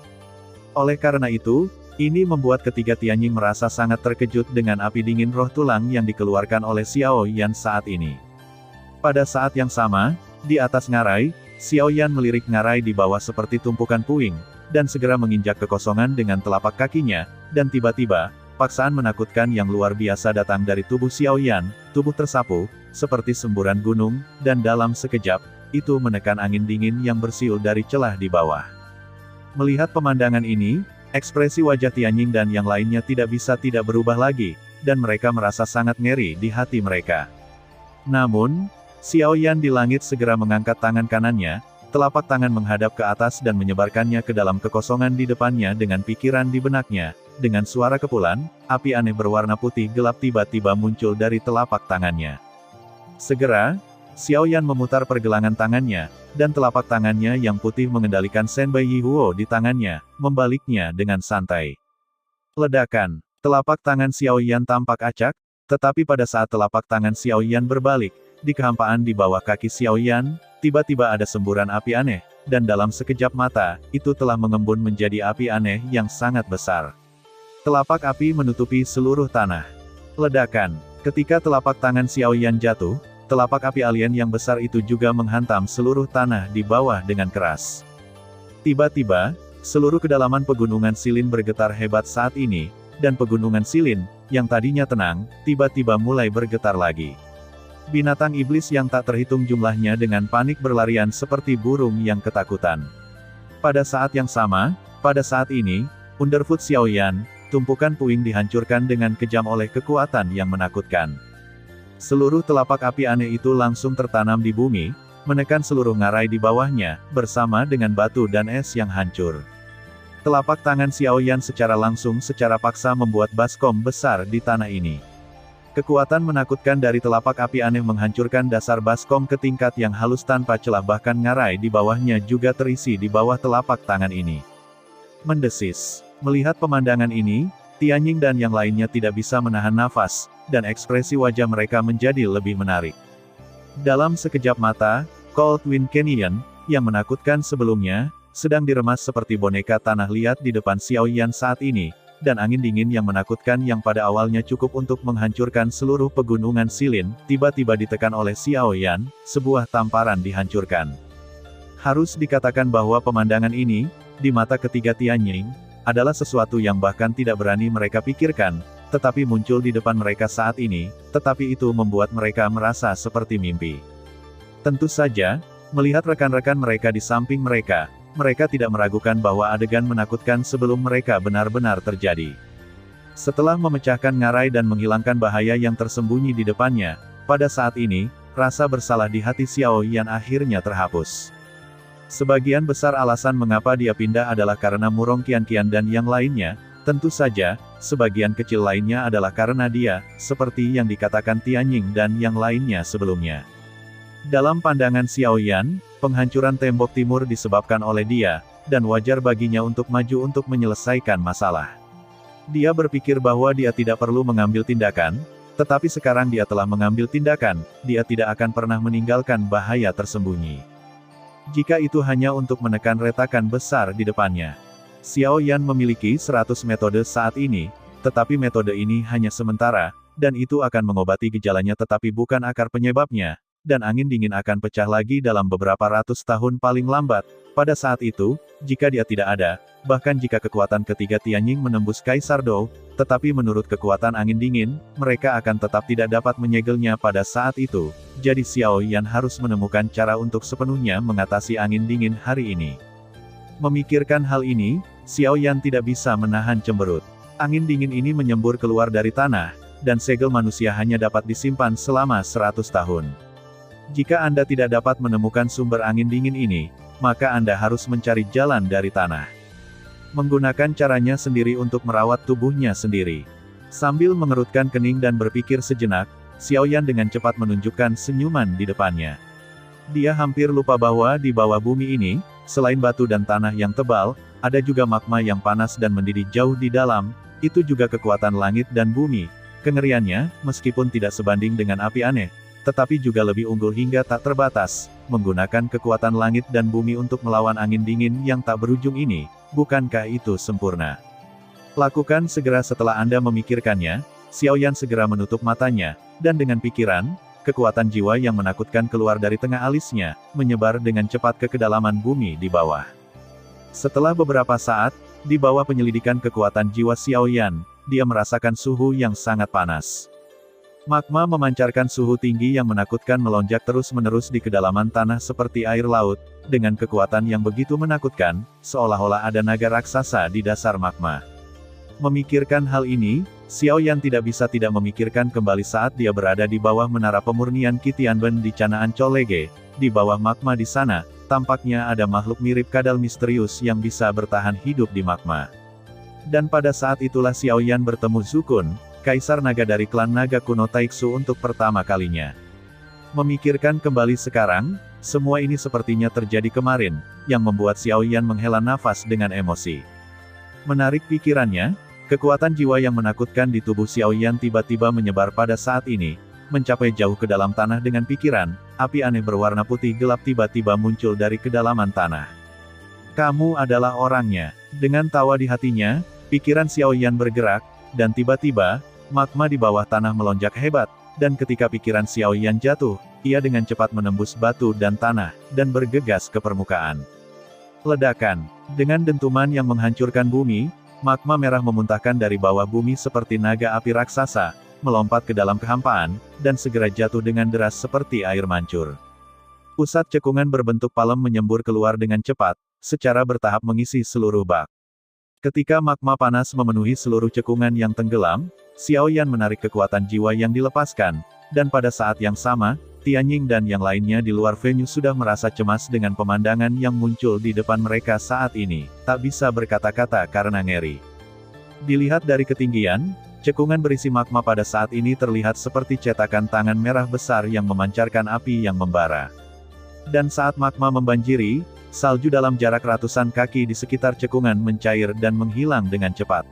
Oleh karena itu, ini membuat ketiga Tianjing merasa sangat terkejut dengan api dingin roh tulang yang dikeluarkan oleh Xiaoyan saat ini. Pada saat yang sama, di atas ngarai, Xiaoyan melirik ngarai di bawah seperti tumpukan puing, dan segera menginjak kekosongan dengan telapak kakinya, dan tiba-tiba, paksaan menakutkan yang luar biasa datang dari tubuh Xiaoyan, tubuh tersapu, seperti semburan gunung, dan dalam sekejap, itu menekan angin dingin yang bersiul dari celah di bawah. Melihat pemandangan ini, ekspresi wajah Tianjing dan yang lainnya tidak bisa tidak berubah lagi, dan mereka merasa sangat ngeri di hati mereka. Namun, Xiaoyan di langit segera mengangkat tangan kanannya, telapak tangan menghadap ke atas dan menyebarkannya ke dalam kekosongan di depannya dengan pikiran di benaknya. Dengan suara kepulan, api aneh berwarna putih gelap tiba-tiba muncul dari telapak tangannya. Segera, Xiaoyan memutar pergelangan tangannya, dan telapak tangannya yang putih mengendalikan Senbai Yihuo di tangannya, membaliknya dengan santai. Ledakan. Telapak tangan Xiaoyan tampak acak, tetapi pada saat telapak tangan Xiaoyan berbalik, di kehampaan di bawah kaki Xiaoyan, tiba-tiba ada semburan api aneh, dan dalam sekejap mata, itu telah mengembun menjadi api aneh yang sangat besar. Telapak api menutupi seluruh tanah. Ledakan. Ketika telapak tangan Xiaoyan jatuh, telapak api alien yang besar itu juga menghantam seluruh tanah di bawah dengan keras. Tiba-tiba, seluruh kedalaman pegunungan Silin bergetar hebat saat ini, dan pegunungan Silin, yang tadinya tenang, tiba-tiba mulai bergetar lagi. Binatang iblis yang tak terhitung jumlahnya dengan panik berlarian seperti burung yang ketakutan. Pada saat yang sama, pada saat ini, Underfoot Xiaoyan, tumpukan puing dihancurkan dengan kejam oleh kekuatan yang menakutkan. Seluruh telapak api aneh itu langsung tertanam di bumi, menekan seluruh ngarai di bawahnya, bersama dengan batu dan es yang hancur. Telapak tangan Xiaoyan secara langsung secara paksa membuat baskom besar di tanah ini. Kekuatan menakutkan dari telapak api aneh menghancurkan dasar baskom ke tingkat yang halus tanpa celah, bahkan ngarai di bawahnya juga terisi di bawah telapak tangan ini. Mendesis. Melihat pemandangan ini, Tianjing dan yang lainnya tidak bisa menahan nafas, dan ekspresi wajah mereka menjadi lebih menarik. Dalam sekejap mata, Cold Wind Canyon, yang menakutkan sebelumnya, sedang diremas seperti boneka tanah liat di depan Xiaoyan saat ini, dan angin dingin yang menakutkan yang pada awalnya cukup untuk menghancurkan seluruh pegunungan Silin, tiba-tiba ditekan oleh Xiaoyan, sebuah tamparan dihancurkan. Harus dikatakan bahwa pemandangan ini, di mata ketiga Tianjing, adalah sesuatu yang bahkan tidak berani mereka pikirkan, tetapi muncul di depan mereka saat ini, tetapi itu membuat mereka merasa seperti mimpi. Tentu saja, melihat rekan-rekan mereka di samping mereka, mereka tidak meragukan bahwa adegan menakutkan sebelum mereka benar-benar terjadi. Setelah memecahkan ngarai dan menghilangkan bahaya yang tersembunyi di depannya, pada saat ini, rasa bersalah di hati Xiaoyan akhirnya terhapus. Sebagian besar alasan mengapa dia pindah adalah karena Murong Qianqian dan yang lainnya, Tentu saja, sebagian kecil lainnya adalah karena dia, seperti yang dikatakan Tianying dan yang lainnya sebelumnya. Dalam pandangan Xiao Yan, penghancuran tembok timur disebabkan oleh dia, dan wajar baginya untuk maju untuk menyelesaikan masalah. Dia berpikir bahwa dia tidak perlu mengambil tindakan, tetapi sekarang dia telah mengambil tindakan, dia tidak akan pernah meninggalkan bahaya tersembunyi. Jika itu hanya untuk menekan retakan besar di depannya. Xiao Yan memiliki 100 metode saat ini, tetapi metode ini hanya sementara, dan itu akan mengobati gejalanya tetapi bukan akar penyebabnya, dan angin dingin akan pecah lagi dalam beberapa ratus tahun paling lambat. Pada saat itu, jika dia tidak ada, bahkan jika kekuatan ketiga Tianying menembus Kaisar Dou, tetapi menurut kekuatan angin dingin, mereka akan tetap tidak dapat menyegelnya pada saat itu, jadi Xiao Yan harus menemukan cara untuk sepenuhnya mengatasi angin dingin hari ini. Memikirkan hal ini, Xiao Yan tidak bisa menahan cemberut. Angin dingin ini menyembur keluar dari tanah, dan segel manusia hanya dapat disimpan selama 100 tahun. Jika Anda tidak dapat menemukan sumber angin dingin ini, maka Anda harus mencari jalan dari tanah. Menggunakan caranya sendiri untuk merawat tubuhnya sendiri. Sambil mengerutkan kening dan berpikir sejenak, Xiao Yan dengan cepat menunjukkan senyuman di depannya. Dia hampir lupa bahwa di bawah bumi ini, selain batu dan tanah yang tebal, ada juga magma yang panas dan mendidih jauh di dalam, itu juga kekuatan langit dan bumi. Kengeriannya, meskipun tidak sebanding dengan api aneh, tetapi juga lebih unggul hingga tak terbatas, menggunakan kekuatan langit dan bumi untuk melawan angin dingin yang tak berujung ini, bukankah itu sempurna? Lakukan segera setelah Anda memikirkannya. Xiao Yan segera menutup matanya, dan dengan pikiran, kekuatan jiwa yang menakutkan keluar dari tengah alisnya, menyebar dengan cepat ke kedalaman bumi di bawah. Setelah beberapa saat, di bawah penyelidikan kekuatan jiwa Xiao Yan, dia merasakan suhu yang sangat panas. Magma memancarkan suhu tinggi yang menakutkan melonjak terus-menerus di kedalaman tanah seperti air laut, dengan kekuatan yang begitu menakutkan, seolah-olah ada naga raksasa di dasar magma. Memikirkan hal ini, Xiao Yan tidak bisa tidak memikirkan kembali saat dia berada di bawah menara pemurnian Qitianben di Canaan Cholege. Di bawah magma di sana, tampaknya ada makhluk mirip kadal misterius yang bisa bertahan hidup di magma. Dan pada saat itulah Xiao Yan bertemu Zukun, Kaisar Naga dari klan Naga kuno Taiksu untuk pertama kalinya. Memikirkan kembali sekarang, semua ini sepertinya terjadi kemarin, yang membuat Xiao Yan menghela nafas dengan emosi. Menarik pikirannya, kekuatan jiwa yang menakutkan di tubuh Xiao Yan tiba-tiba menyebar pada saat ini, mencapai jauh ke dalam tanah dengan pikiran, api aneh berwarna putih gelap tiba-tiba muncul dari kedalaman tanah. Kamu adalah orangnya. Dengan tawa di hatinya, pikiran Xiao Yan bergerak, dan tiba-tiba, magma di bawah tanah melonjak hebat, dan ketika pikiran Xiao Yan jatuh, ia dengan cepat menembus batu dan tanah, dan bergegas ke permukaan. Ledakan. Dengan dentuman yang menghancurkan bumi, magma merah memuntahkan dari bawah bumi seperti naga api raksasa, melompat ke dalam kehampaan, dan segera jatuh dengan deras seperti air mancur. Pusat cekungan berbentuk palem menyembur keluar dengan cepat, secara bertahap mengisi seluruh bak. Ketika magma panas memenuhi seluruh cekungan yang tenggelam, Xiao Yan menarik kekuatan jiwa yang dilepaskan, dan pada saat yang sama, Tianying dan yang lainnya di luar venue sudah merasa cemas dengan pemandangan yang muncul di depan mereka saat ini, tak bisa berkata-kata karena ngeri. Dilihat dari ketinggian, cekungan berisi magma pada saat ini terlihat seperti cetakan tangan merah besar yang memancarkan api yang membara. Dan saat magma membanjiri, salju dalam jarak ratusan kaki di sekitar cekungan mencair dan menghilang dengan cepat.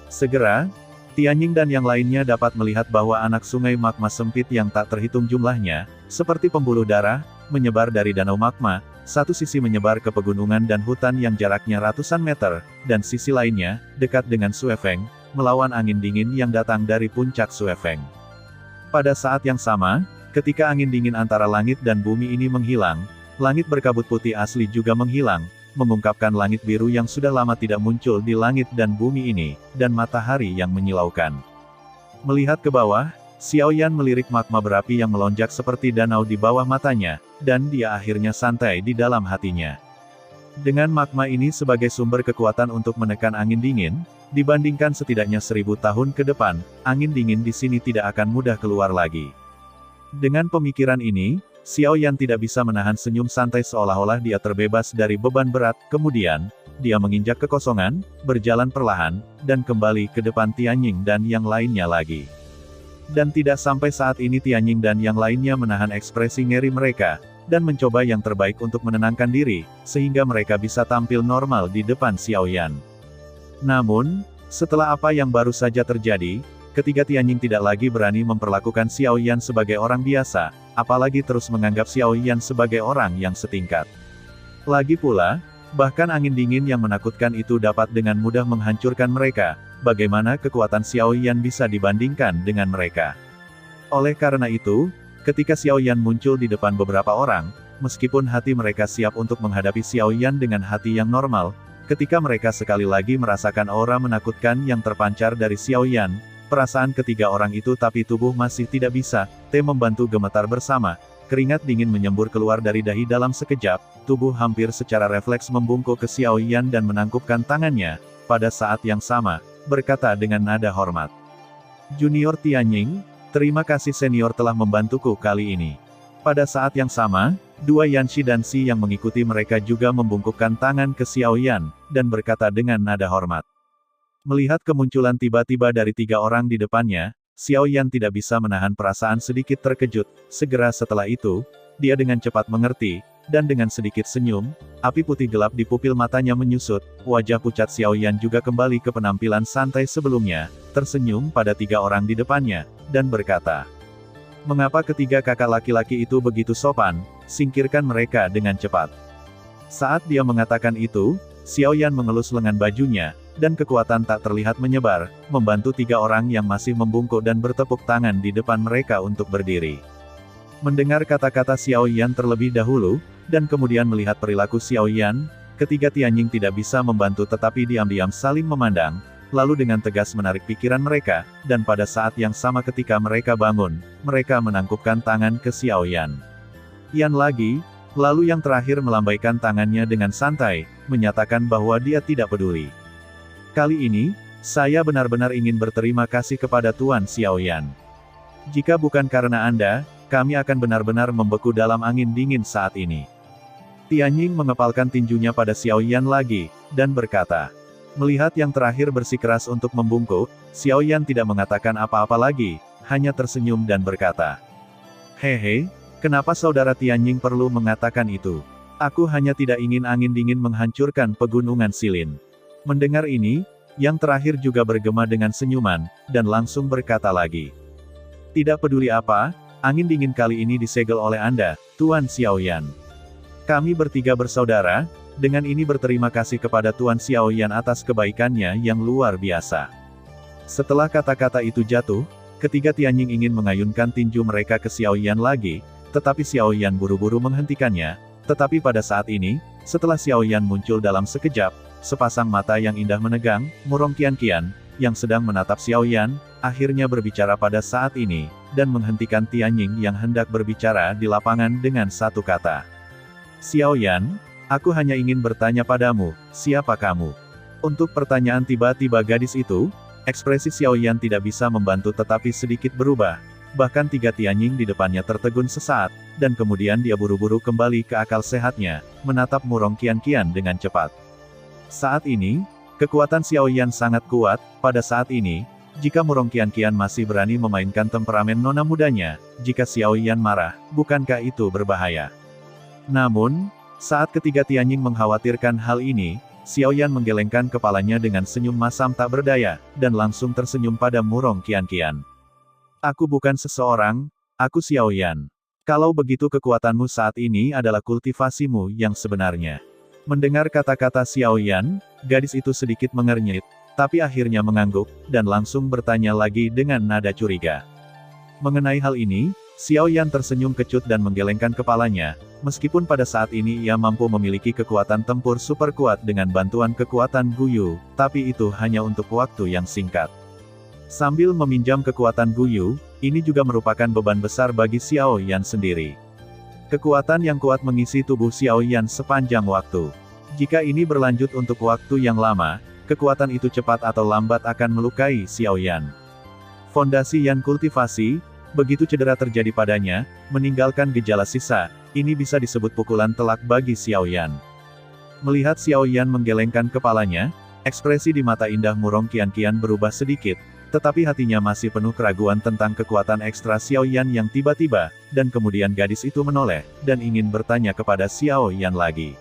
Segera, Tianying dan yang lainnya dapat melihat bahwa anak sungai magma sempit yang tak terhitung jumlahnya, seperti pembuluh darah, menyebar dari danau magma, satu sisi menyebar ke pegunungan dan hutan yang jaraknya ratusan meter, dan sisi lainnya, dekat dengan Suefeng, melawan angin dingin yang datang dari puncak Suefeng. Pada saat yang sama, ketika angin dingin antara langit dan bumi ini menghilang, langit berkabut putih asli juga menghilang, mengungkapkan langit biru yang sudah lama tidak muncul di langit dan bumi ini, dan matahari yang menyilaukan. Melihat ke bawah, Xiao Yan melirik magma berapi yang melonjak seperti danau di bawah matanya, dan dia akhirnya santai di dalam hatinya. Dengan magma ini sebagai sumber kekuatan untuk menekan angin dingin, dibandingkan setidaknya 1000 tahun ke depan, angin dingin di sini tidak akan mudah keluar lagi. Dengan pemikiran ini, Xiao Yan tidak bisa menahan senyum santai seolah-olah dia terbebas dari beban berat. Kemudian, dia menginjak kekosongan, berjalan perlahan, dan kembali ke depan Tianjing dan yang lainnya lagi. Dan tidak sampai saat ini Tianjing dan yang lainnya menahan ekspresi ngeri mereka, dan mencoba yang terbaik untuk menenangkan diri, sehingga mereka bisa tampil normal di depan Xiaoyan. Namun, setelah apa yang baru saja terjadi, ketika Tianjing tidak lagi berani memperlakukan Xiaoyan sebagai orang biasa, apalagi terus menganggap Xiaoyan sebagai orang yang setingkat. Lagi pula, bahkan angin dingin yang menakutkan itu dapat dengan mudah menghancurkan mereka, bagaimana kekuatan Xiaoyan bisa dibandingkan dengan mereka. Oleh karena itu, ketika Xiaoyan muncul di depan beberapa orang, meskipun hati mereka siap untuk menghadapi Xiaoyan dengan hati yang normal, ketika mereka sekali lagi merasakan aura menakutkan yang terpancar dari Xiaoyan, perasaan ketiga orang itu tapi tubuh masih tidak bisa, membantu gemetar bersama, keringat dingin menyembur keluar dari dahi dalam sekejap, tubuh hampir secara refleks membungkuk ke Xiaoyan dan menangkupkan tangannya, pada saat yang sama, berkata dengan nada hormat. Junior Tianjing, terima kasih senior telah membantuku kali ini. Pada saat yang sama, dua Yanxi dan Si yang mengikuti mereka juga membungkukkan tangan ke Xiaoyan, dan berkata dengan nada hormat. Melihat kemunculan tiba-tiba dari tiga orang di depannya, Xiaoyan tidak bisa menahan perasaan sedikit terkejut. Segera setelah itu, dia dengan cepat mengerti, dan dengan sedikit senyum, api putih gelap di pupil matanya menyusut, wajah pucat Xiaoyan juga kembali ke penampilan santai sebelumnya, tersenyum pada tiga orang di depannya, dan berkata, "Mengapa ketiga kakak laki-laki itu begitu sopan, singkirkan mereka dengan cepat." Saat dia mengatakan itu, Xiaoyan mengelus lengan bajunya, dan kekuatan tak terlihat menyebar, membantu tiga orang yang masih membungkuk dan bertepuk tangan di depan mereka untuk berdiri. Mendengar kata-kata Xiaoyan terlebih dahulu, dan kemudian melihat perilaku Xiaoyan, ketiga Tianjing tidak bisa membantu tetapi diam-diam saling memandang, lalu dengan tegas menarik pikiran mereka, dan pada saat yang sama ketika mereka bangun, mereka menangkupkan tangan ke Xiaoyan. Yan lagi, lalu yang terakhir melambaikan tangannya dengan santai, menyatakan bahwa dia tidak peduli. Kali ini, saya benar-benar ingin berterima kasih kepada Tuan Xiaoyan. Jika bukan karena Anda, kami akan benar-benar membeku dalam angin dingin saat ini. Tianjing mengepalkan tinjunya pada Xiaoyan lagi, dan berkata. Melihat yang terakhir bersikeras untuk membungkuk, Xiaoyan tidak mengatakan apa-apa lagi, hanya tersenyum dan berkata. Hehe, kenapa saudara Tianjing perlu mengatakan itu? Aku hanya tidak ingin angin dingin menghancurkan pegunungan Silin. Mendengar ini, yang terakhir juga bergema dengan senyuman, dan langsung berkata lagi. Tidak peduli apa, angin dingin kali ini disegel oleh Anda, Tuan Xiaoyan. Kami bertiga bersaudara, dengan ini berterima kasih kepada Tuan Xiaoyan atas kebaikannya yang luar biasa. Setelah kata-kata itu jatuh, ketiga Tianjing ingin mengayunkan tinju mereka ke Xiaoyan lagi, tetapi Xiaoyan buru-buru menghentikannya, tetapi pada saat ini, setelah Xiaoyan muncul dalam sekejap, sepasang mata yang indah menegang, murung Qian-Qian, yang sedang menatap Xiaoyan, akhirnya berbicara pada saat ini, dan menghentikan Tianjing yang hendak berbicara di lapangan dengan satu kata. Xiaoyan, aku hanya ingin bertanya padamu, siapa kamu? Untuk pertanyaan tiba-tiba gadis itu, ekspresi Xiaoyan tidak bisa membantu tetapi sedikit berubah. Bahkan tiga Tianjing di depannya tertegun sesaat, dan kemudian dia buru-buru kembali ke akal sehatnya, menatap murung Qian-Qian dengan cepat. Saat ini, kekuatan Xiaoyan sangat kuat, pada saat ini, jika murung Qian-Qian masih berani memainkan temperamen nona mudanya, jika Xiaoyan marah, bukankah itu berbahaya? Namun, saat ketiga Tianjing mengkhawatirkan hal ini, Xiaoyan menggelengkan kepalanya dengan senyum masam tak berdaya, dan langsung tersenyum pada murung Qian-Qian. Aku bukan seseorang, aku Xiaoyan. Kalau begitu kekuatanmu saat ini adalah kultivasimu yang sebenarnya. Mendengar kata-kata Xiaoyan, gadis itu sedikit mengernyit, tapi akhirnya mengangguk, dan langsung bertanya lagi dengan nada curiga. Mengenai hal ini, Xiaoyan tersenyum kecut dan menggelengkan kepalanya, meskipun pada saat ini ia mampu memiliki kekuatan tempur super kuat dengan bantuan kekuatan Guyu, tapi itu hanya untuk waktu yang singkat. Sambil meminjam kekuatan Guyu, ini juga merupakan beban besar bagi Xiaoyan sendiri. Kekuatan yang kuat mengisi tubuh Xiaoyan sepanjang waktu. Jika ini berlanjut untuk waktu yang lama, kekuatan itu cepat atau lambat akan melukai Xiaoyan. Fondasi Yan kultivasi, begitu cedera terjadi padanya, meninggalkan gejala sisa, ini bisa disebut pukulan telak bagi Xiaoyan. Melihat Xiao Yan menggelengkan kepalanya, ekspresi di mata indah Murong Qianqian berubah sedikit, tetapi hatinya masih penuh keraguan tentang kekuatan ekstra Xiao Yan yang tiba-tiba, dan kemudian gadis itu menoleh, dan ingin bertanya kepada Xiao Yan lagi.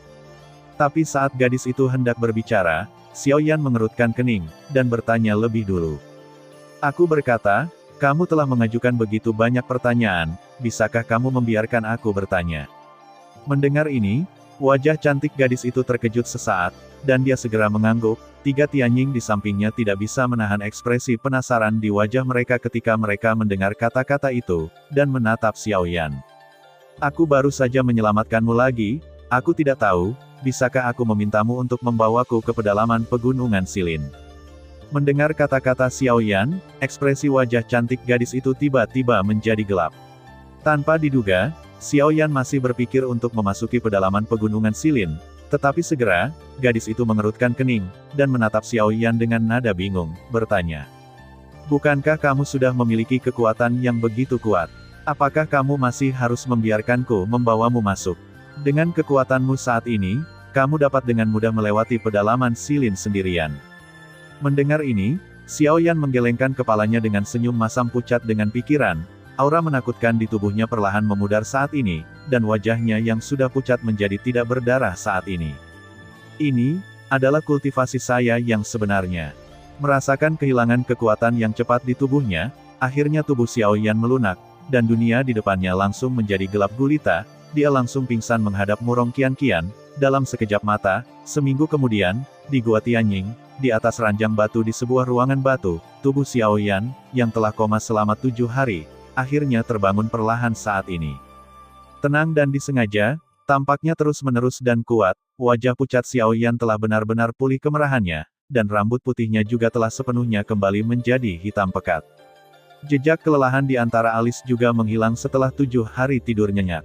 Tapi saat gadis itu hendak berbicara, Xiao Yan mengerutkan kening, dan bertanya lebih dulu. Aku berkata, kamu telah mengajukan begitu banyak pertanyaan, bisakah kamu membiarkan aku bertanya? Mendengar ini, wajah cantik gadis itu terkejut sesaat, dan dia segera mengangguk. Tiga Tianying di sampingnya tidak bisa menahan ekspresi penasaran di wajah mereka ketika mereka mendengar kata-kata itu, dan menatap Xiao Yan. Aku baru saja menyelamatkanmu lagi, aku tidak tahu, bisakah aku memintamu untuk membawaku ke pedalaman pegunungan Silin? Mendengar kata-kata Xiao Yan, ekspresi wajah cantik gadis itu tiba-tiba menjadi gelap. Tanpa diduga, Xiao Yan masih berpikir untuk memasuki pedalaman pegunungan Silin, tetapi segera, gadis itu mengerutkan kening, dan menatap Xiao Yan dengan nada bingung, bertanya. Bukankah kamu sudah memiliki kekuatan yang begitu kuat? Apakah kamu masih harus membiarkanku membawamu masuk? Dengan kekuatanmu saat ini, kamu dapat dengan mudah melewati pedalaman Silin sendirian. Mendengar ini, Xiao Yan menggelengkan kepalanya dengan senyum masam pucat dengan pikiran, aura menakutkan di tubuhnya perlahan memudar saat ini, dan wajahnya yang sudah pucat menjadi tidak berdarah saat ini. Ini adalah kultivasi saya yang sebenarnya. Merasakan kehilangan kekuatan yang cepat di tubuhnya, akhirnya tubuh Xiao Yan melunak, dan dunia di depannya langsung menjadi gelap gulita, dia langsung pingsan menghadap Murong Qianqian. Dalam sekejap mata, seminggu kemudian, di Gua Tianying, di atas ranjang batu di sebuah ruangan batu, tubuh Xiao Yan, yang telah koma selama 7 hari, akhirnya terbangun perlahan saat ini. Tenang dan disengaja, tampaknya terus-menerus dan kuat, wajah pucat Xiao Yan telah benar-benar pulih kemerahannya, dan rambut putihnya juga telah sepenuhnya kembali menjadi hitam pekat. Jejak kelelahan di antara alis juga menghilang setelah 7 hari tidur nyenyak.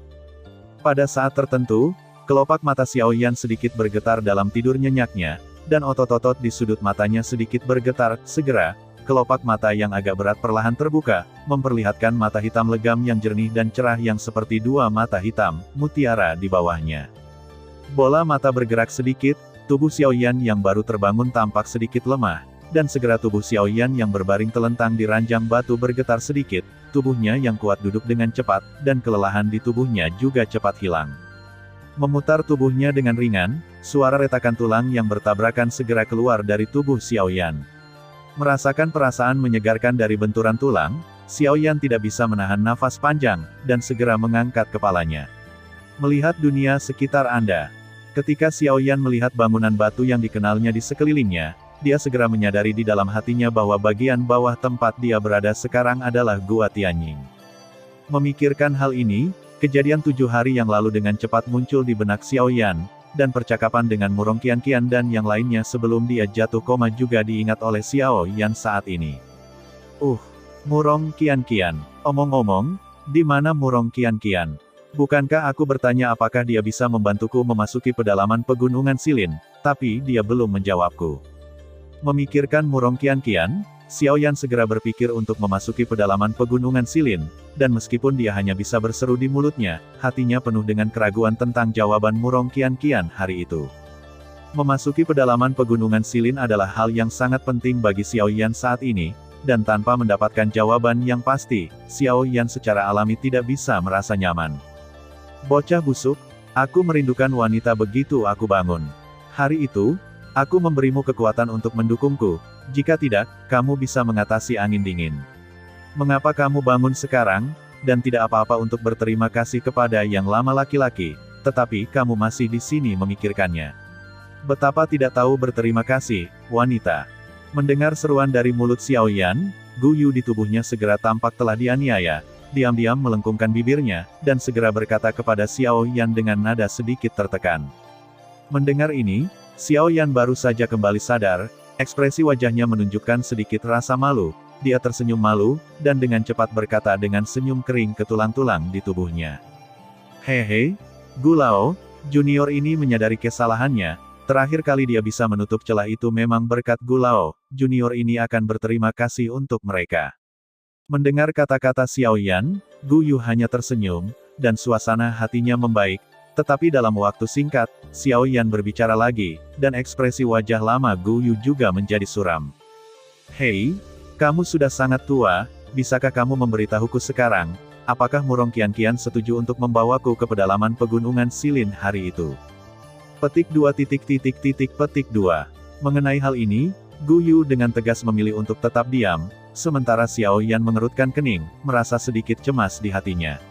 Pada saat tertentu, kelopak mata Xiao Yan sedikit bergetar dalam tidur nyenyaknya, dan otot-otot di sudut matanya sedikit bergetar. Segera, kelopak mata yang agak berat perlahan terbuka, memperlihatkan mata hitam legam yang jernih dan cerah yang seperti dua mata hitam, mutiara di bawahnya. Bola mata bergerak sedikit, tubuh Xiao Yan yang baru terbangun tampak sedikit lemah, dan segera tubuh Xiao Yan yang berbaring telentang di ranjang batu bergetar sedikit, tubuhnya yang kuat duduk dengan cepat, dan kelelahan di tubuhnya juga cepat hilang. Memutar tubuhnya dengan ringan, suara retakan tulang yang bertabrakan segera keluar dari tubuh Xiao Yan. Merasakan perasaan menyegarkan dari benturan tulang, Xiao Yan tidak bisa menahan nafas panjang, dan segera mengangkat kepalanya. Melihat dunia sekitar Anda. Ketika Xiao Yan melihat bangunan batu yang dikenalnya di sekelilingnya, dia segera menyadari di dalam hatinya bahwa bagian bawah tempat dia berada sekarang adalah Gua Tianying. Memikirkan hal ini, kejadian 7 hari yang lalu dengan cepat muncul di benak Xiao Yan, dan percakapan dengan Murong Qianqian dan yang lainnya sebelum dia jatuh koma juga diingat oleh Xiao Yan saat ini. Murong Qianqian. Omong-omong, di mana Murong Qianqian? Bukankah aku bertanya apakah dia bisa membantuku memasuki pedalaman pegunungan Silin, tapi dia belum menjawabku. Memikirkan Murong Qianqian, Xiao Yan segera berpikir untuk memasuki pedalaman pegunungan Silin, dan meskipun dia hanya bisa berseru di mulutnya, hatinya penuh dengan keraguan tentang jawaban Murong Qianqian hari itu. Memasuki pedalaman pegunungan Silin adalah hal yang sangat penting bagi Xiao Yan saat ini, dan tanpa mendapatkan jawaban yang pasti, Xiao Yan secara alami tidak bisa merasa nyaman. Bocah busuk, aku merindukan wanita begitu aku bangun. Hari itu, aku memberimu kekuatan untuk mendukungku. Jika tidak, kamu bisa mengatasi angin dingin. Mengapa kamu bangun sekarang, dan tidak apa-apa untuk berterima kasih kepada yang lama laki-laki, tetapi kamu masih di sini memikirkannya? Betapa tidak tahu berterima kasih, wanita. Mendengar seruan dari mulut Xiao Yan, Gu Yu di tubuhnya segera tampak telah dianiaya, diam-diam melengkungkan bibirnya, dan segera berkata kepada Xiao Yan dengan nada sedikit tertekan. Mendengar ini, Xiao Yan baru saja kembali sadar. Ekspresi wajahnya menunjukkan sedikit rasa malu, dia tersenyum malu, dan dengan cepat berkata dengan senyum kering ke tulang-tulang di tubuhnya. Hehe, Gu Lao, junior ini menyadari kesalahannya, terakhir kali dia bisa menutup celah itu memang berkat Gu Lao, junior ini akan berterima kasih untuk mereka. Mendengar kata-kata Xiao Yan, Gu Yu hanya tersenyum, dan suasana hatinya membaik. Tetapi dalam waktu singkat, Xiao Yan berbicara lagi, dan ekspresi wajah lama Gu Yu juga menjadi suram. Hei, kamu sudah sangat tua, bisakah kamu memberitahuku sekarang, apakah Murong Qianqian setuju untuk membawaku ke pedalaman pegunungan Silin hari itu? Petik 2. Petik 2. Mengenai hal ini, Gu Yu dengan tegas memilih untuk tetap diam, sementara Xiao Yan mengerutkan kening, merasa sedikit cemas di hatinya.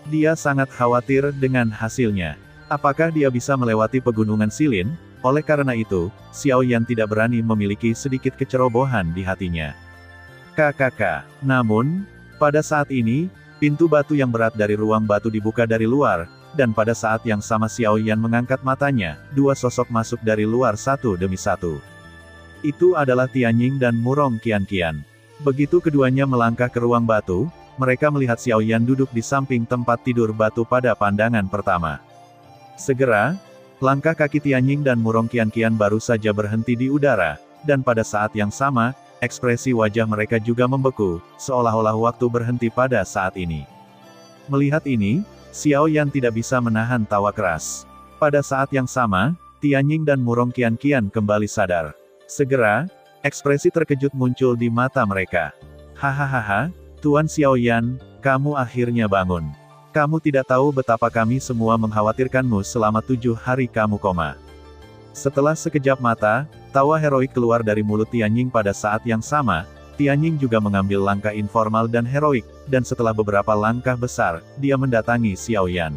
Dia sangat khawatir dengan hasilnya. Apakah dia bisa melewati pegunungan Silin? Oleh karena itu, Xiao Yan tidak berani memiliki sedikit kecerobohan di hatinya. Namun, pada saat ini, pintu batu yang berat dari ruang batu dibuka dari luar, dan pada saat yang sama Xiao Yan mengangkat matanya, dua sosok masuk dari luar satu demi satu. Itu adalah Tianying dan Murong Qianqian. Begitu keduanya melangkah ke ruang batu, mereka melihat Xiao Yan duduk di samping tempat tidur batu pada pandangan pertama. Segera, langkah kaki Tianying dan Murong Qianqian baru saja berhenti di udara, dan pada saat yang sama, ekspresi wajah mereka juga membeku, seolah-olah waktu berhenti pada saat ini. Melihat ini, Xiao Yan tidak bisa menahan tawa keras. Pada saat yang sama, Tianying dan Murong Qianqian kembali sadar. Segera, ekspresi terkejut muncul di mata mereka. Hahaha, Tuan Xiao Yan, kamu akhirnya bangun. Kamu tidak tahu betapa kami semua mengkhawatirkanmu selama 7 hari kamu koma. Setelah sekejap mata, tawa heroik keluar dari mulut Tianying pada saat yang sama, Tianying juga mengambil langkah informal dan heroik, dan setelah beberapa langkah besar, dia mendatangi Xiao Yan.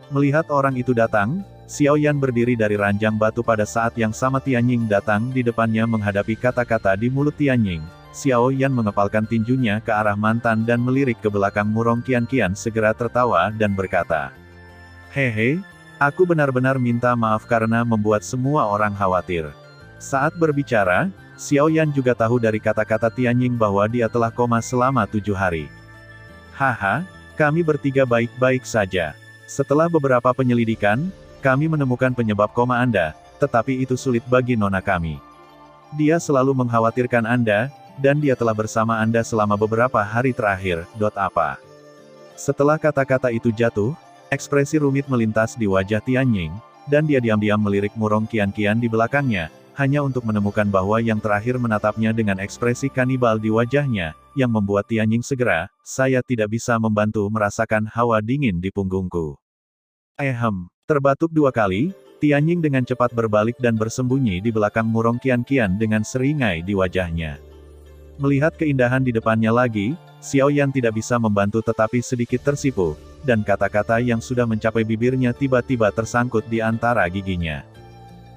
Melihat orang itu datang, Xiao Yan berdiri dari ranjang batu pada saat yang sama Tianying datang di depannya menghadapi kata-kata di mulut Tianying. Xiao Yan mengepalkan tinjunya ke arah mantan dan melirik ke belakang Murong Qianqian segera tertawa dan berkata, "Hehe, aku benar-benar minta maaf karena membuat semua orang khawatir." Saat berbicara, Xiao Yan juga tahu dari kata-kata Tianying bahwa dia telah koma selama 7 hari. "Haha, kami bertiga baik-baik saja. Setelah beberapa penyelidikan, kami menemukan penyebab koma Anda, tetapi itu sulit bagi nona kami. Dia selalu mengkhawatirkan Anda, dan dia telah bersama Anda selama beberapa hari terakhir. Apa?" Setelah kata-kata itu jatuh, ekspresi rumit melintas di wajah Tianying, dan dia diam-diam melirik Murong Qianqian di belakangnya, hanya untuk menemukan bahwa yang terakhir menatapnya dengan ekspresi kanibal di wajahnya, yang membuat Tianying segera, "Saya tidak bisa membantu merasakan hawa dingin di punggungku." Terbatuk 2 kali, Tianying dengan cepat berbalik dan bersembunyi di belakang Murong Qianqian dengan seringai di wajahnya. Melihat keindahan di depannya lagi, Xiao Yan tidak bisa membantu tetapi sedikit tersipu, dan kata-kata yang sudah mencapai bibirnya tiba-tiba tersangkut di antara giginya.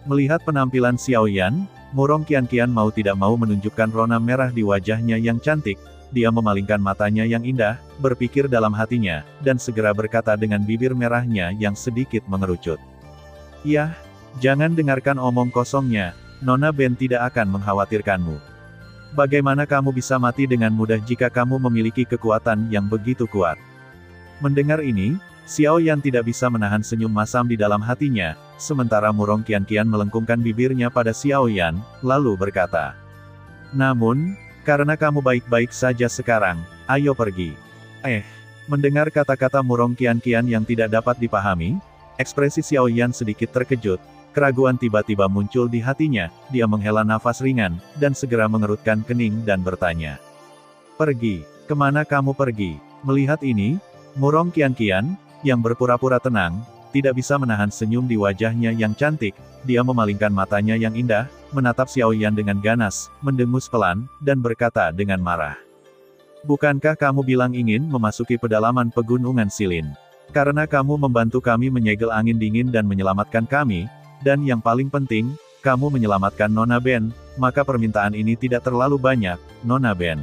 Melihat penampilan Xiao Yan, Murong Qianqian mau tidak mau menunjukkan rona merah di wajahnya yang cantik, dia memalingkan matanya yang indah, berpikir dalam hatinya, dan segera berkata dengan bibir merahnya yang sedikit mengerucut. "Yah, jangan dengarkan omong kosongnya, Nona Ben tidak akan mengkhawatirkanmu. Bagaimana kamu bisa mati dengan mudah jika kamu memiliki kekuatan yang begitu kuat?" Mendengar ini, Xiao Yan tidak bisa menahan senyum masam di dalam hatinya, sementara Murong Qianqian melengkungkan bibirnya pada Xiao Yan, lalu berkata, "Namun, karena kamu baik-baik saja sekarang, ayo pergi." Mendengar kata-kata Murong Qianqian yang tidak dapat dipahami, ekspresi Xiao Yan sedikit terkejut. Keraguan tiba-tiba muncul di hatinya, dia menghela nafas ringan, dan segera mengerutkan kening dan bertanya, "Pergi? Kemana kamu pergi?" Melihat ini, Murong Qianqian, yang berpura-pura tenang, tidak bisa menahan senyum di wajahnya yang cantik, dia memalingkan matanya yang indah, menatap Xiao Yan dengan ganas, mendengus pelan, dan berkata dengan marah, "Bukankah kamu bilang ingin memasuki pedalaman pegunungan Silin? Karena kamu membantu kami menyegel angin dingin dan menyelamatkan kami, dan yang paling penting, kamu menyelamatkan Nona Ben, maka permintaan ini tidak terlalu banyak, Nona Ben.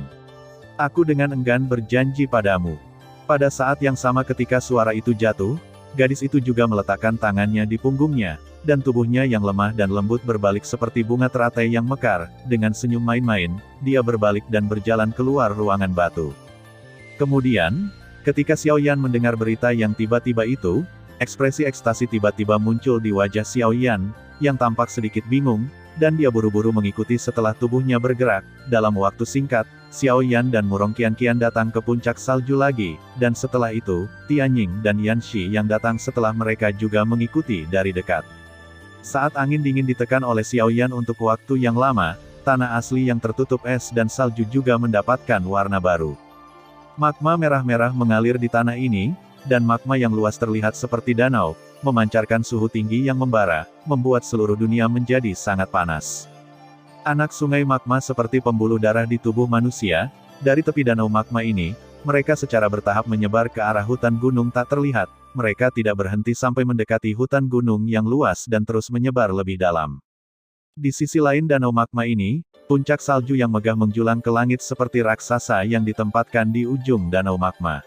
Aku dengan enggan berjanji padamu." Pada saat yang sama ketika suara itu jatuh, gadis itu juga meletakkan tangannya di punggungnya, dan tubuhnya yang lemah dan lembut berbalik seperti bunga teratai yang mekar, dengan senyum main-main, dia berbalik dan berjalan keluar ruangan batu. Kemudian, ketika Xiao Yan mendengar berita yang tiba-tiba itu, ekspresi ekstasi tiba-tiba muncul di wajah Xiao Yan, yang tampak sedikit bingung, dan dia buru-buru mengikuti setelah tubuhnya bergerak. Dalam waktu singkat, Xiao Yan dan Murong Qianqian datang ke puncak salju lagi, dan setelah itu, Tianying dan Yan Shi yang datang setelah mereka juga mengikuti dari dekat. Saat angin dingin ditekan oleh Xiao Yan untuk waktu yang lama, tanah asli yang tertutup es dan salju juga mendapatkan warna baru. Magma merah-merah mengalir di tanah ini, dan magma yang luas terlihat seperti danau, memancarkan suhu tinggi yang membara, membuat seluruh dunia menjadi sangat panas. Anak sungai magma seperti pembuluh darah di tubuh manusia, dari tepi danau magma ini, mereka secara bertahap menyebar ke arah hutan gunung tak terlihat, mereka tidak berhenti sampai mendekati hutan gunung yang luas dan terus menyebar lebih dalam. Di sisi lain danau magma ini, puncak salju yang megah menjulang ke langit seperti raksasa yang ditempatkan di ujung danau magma.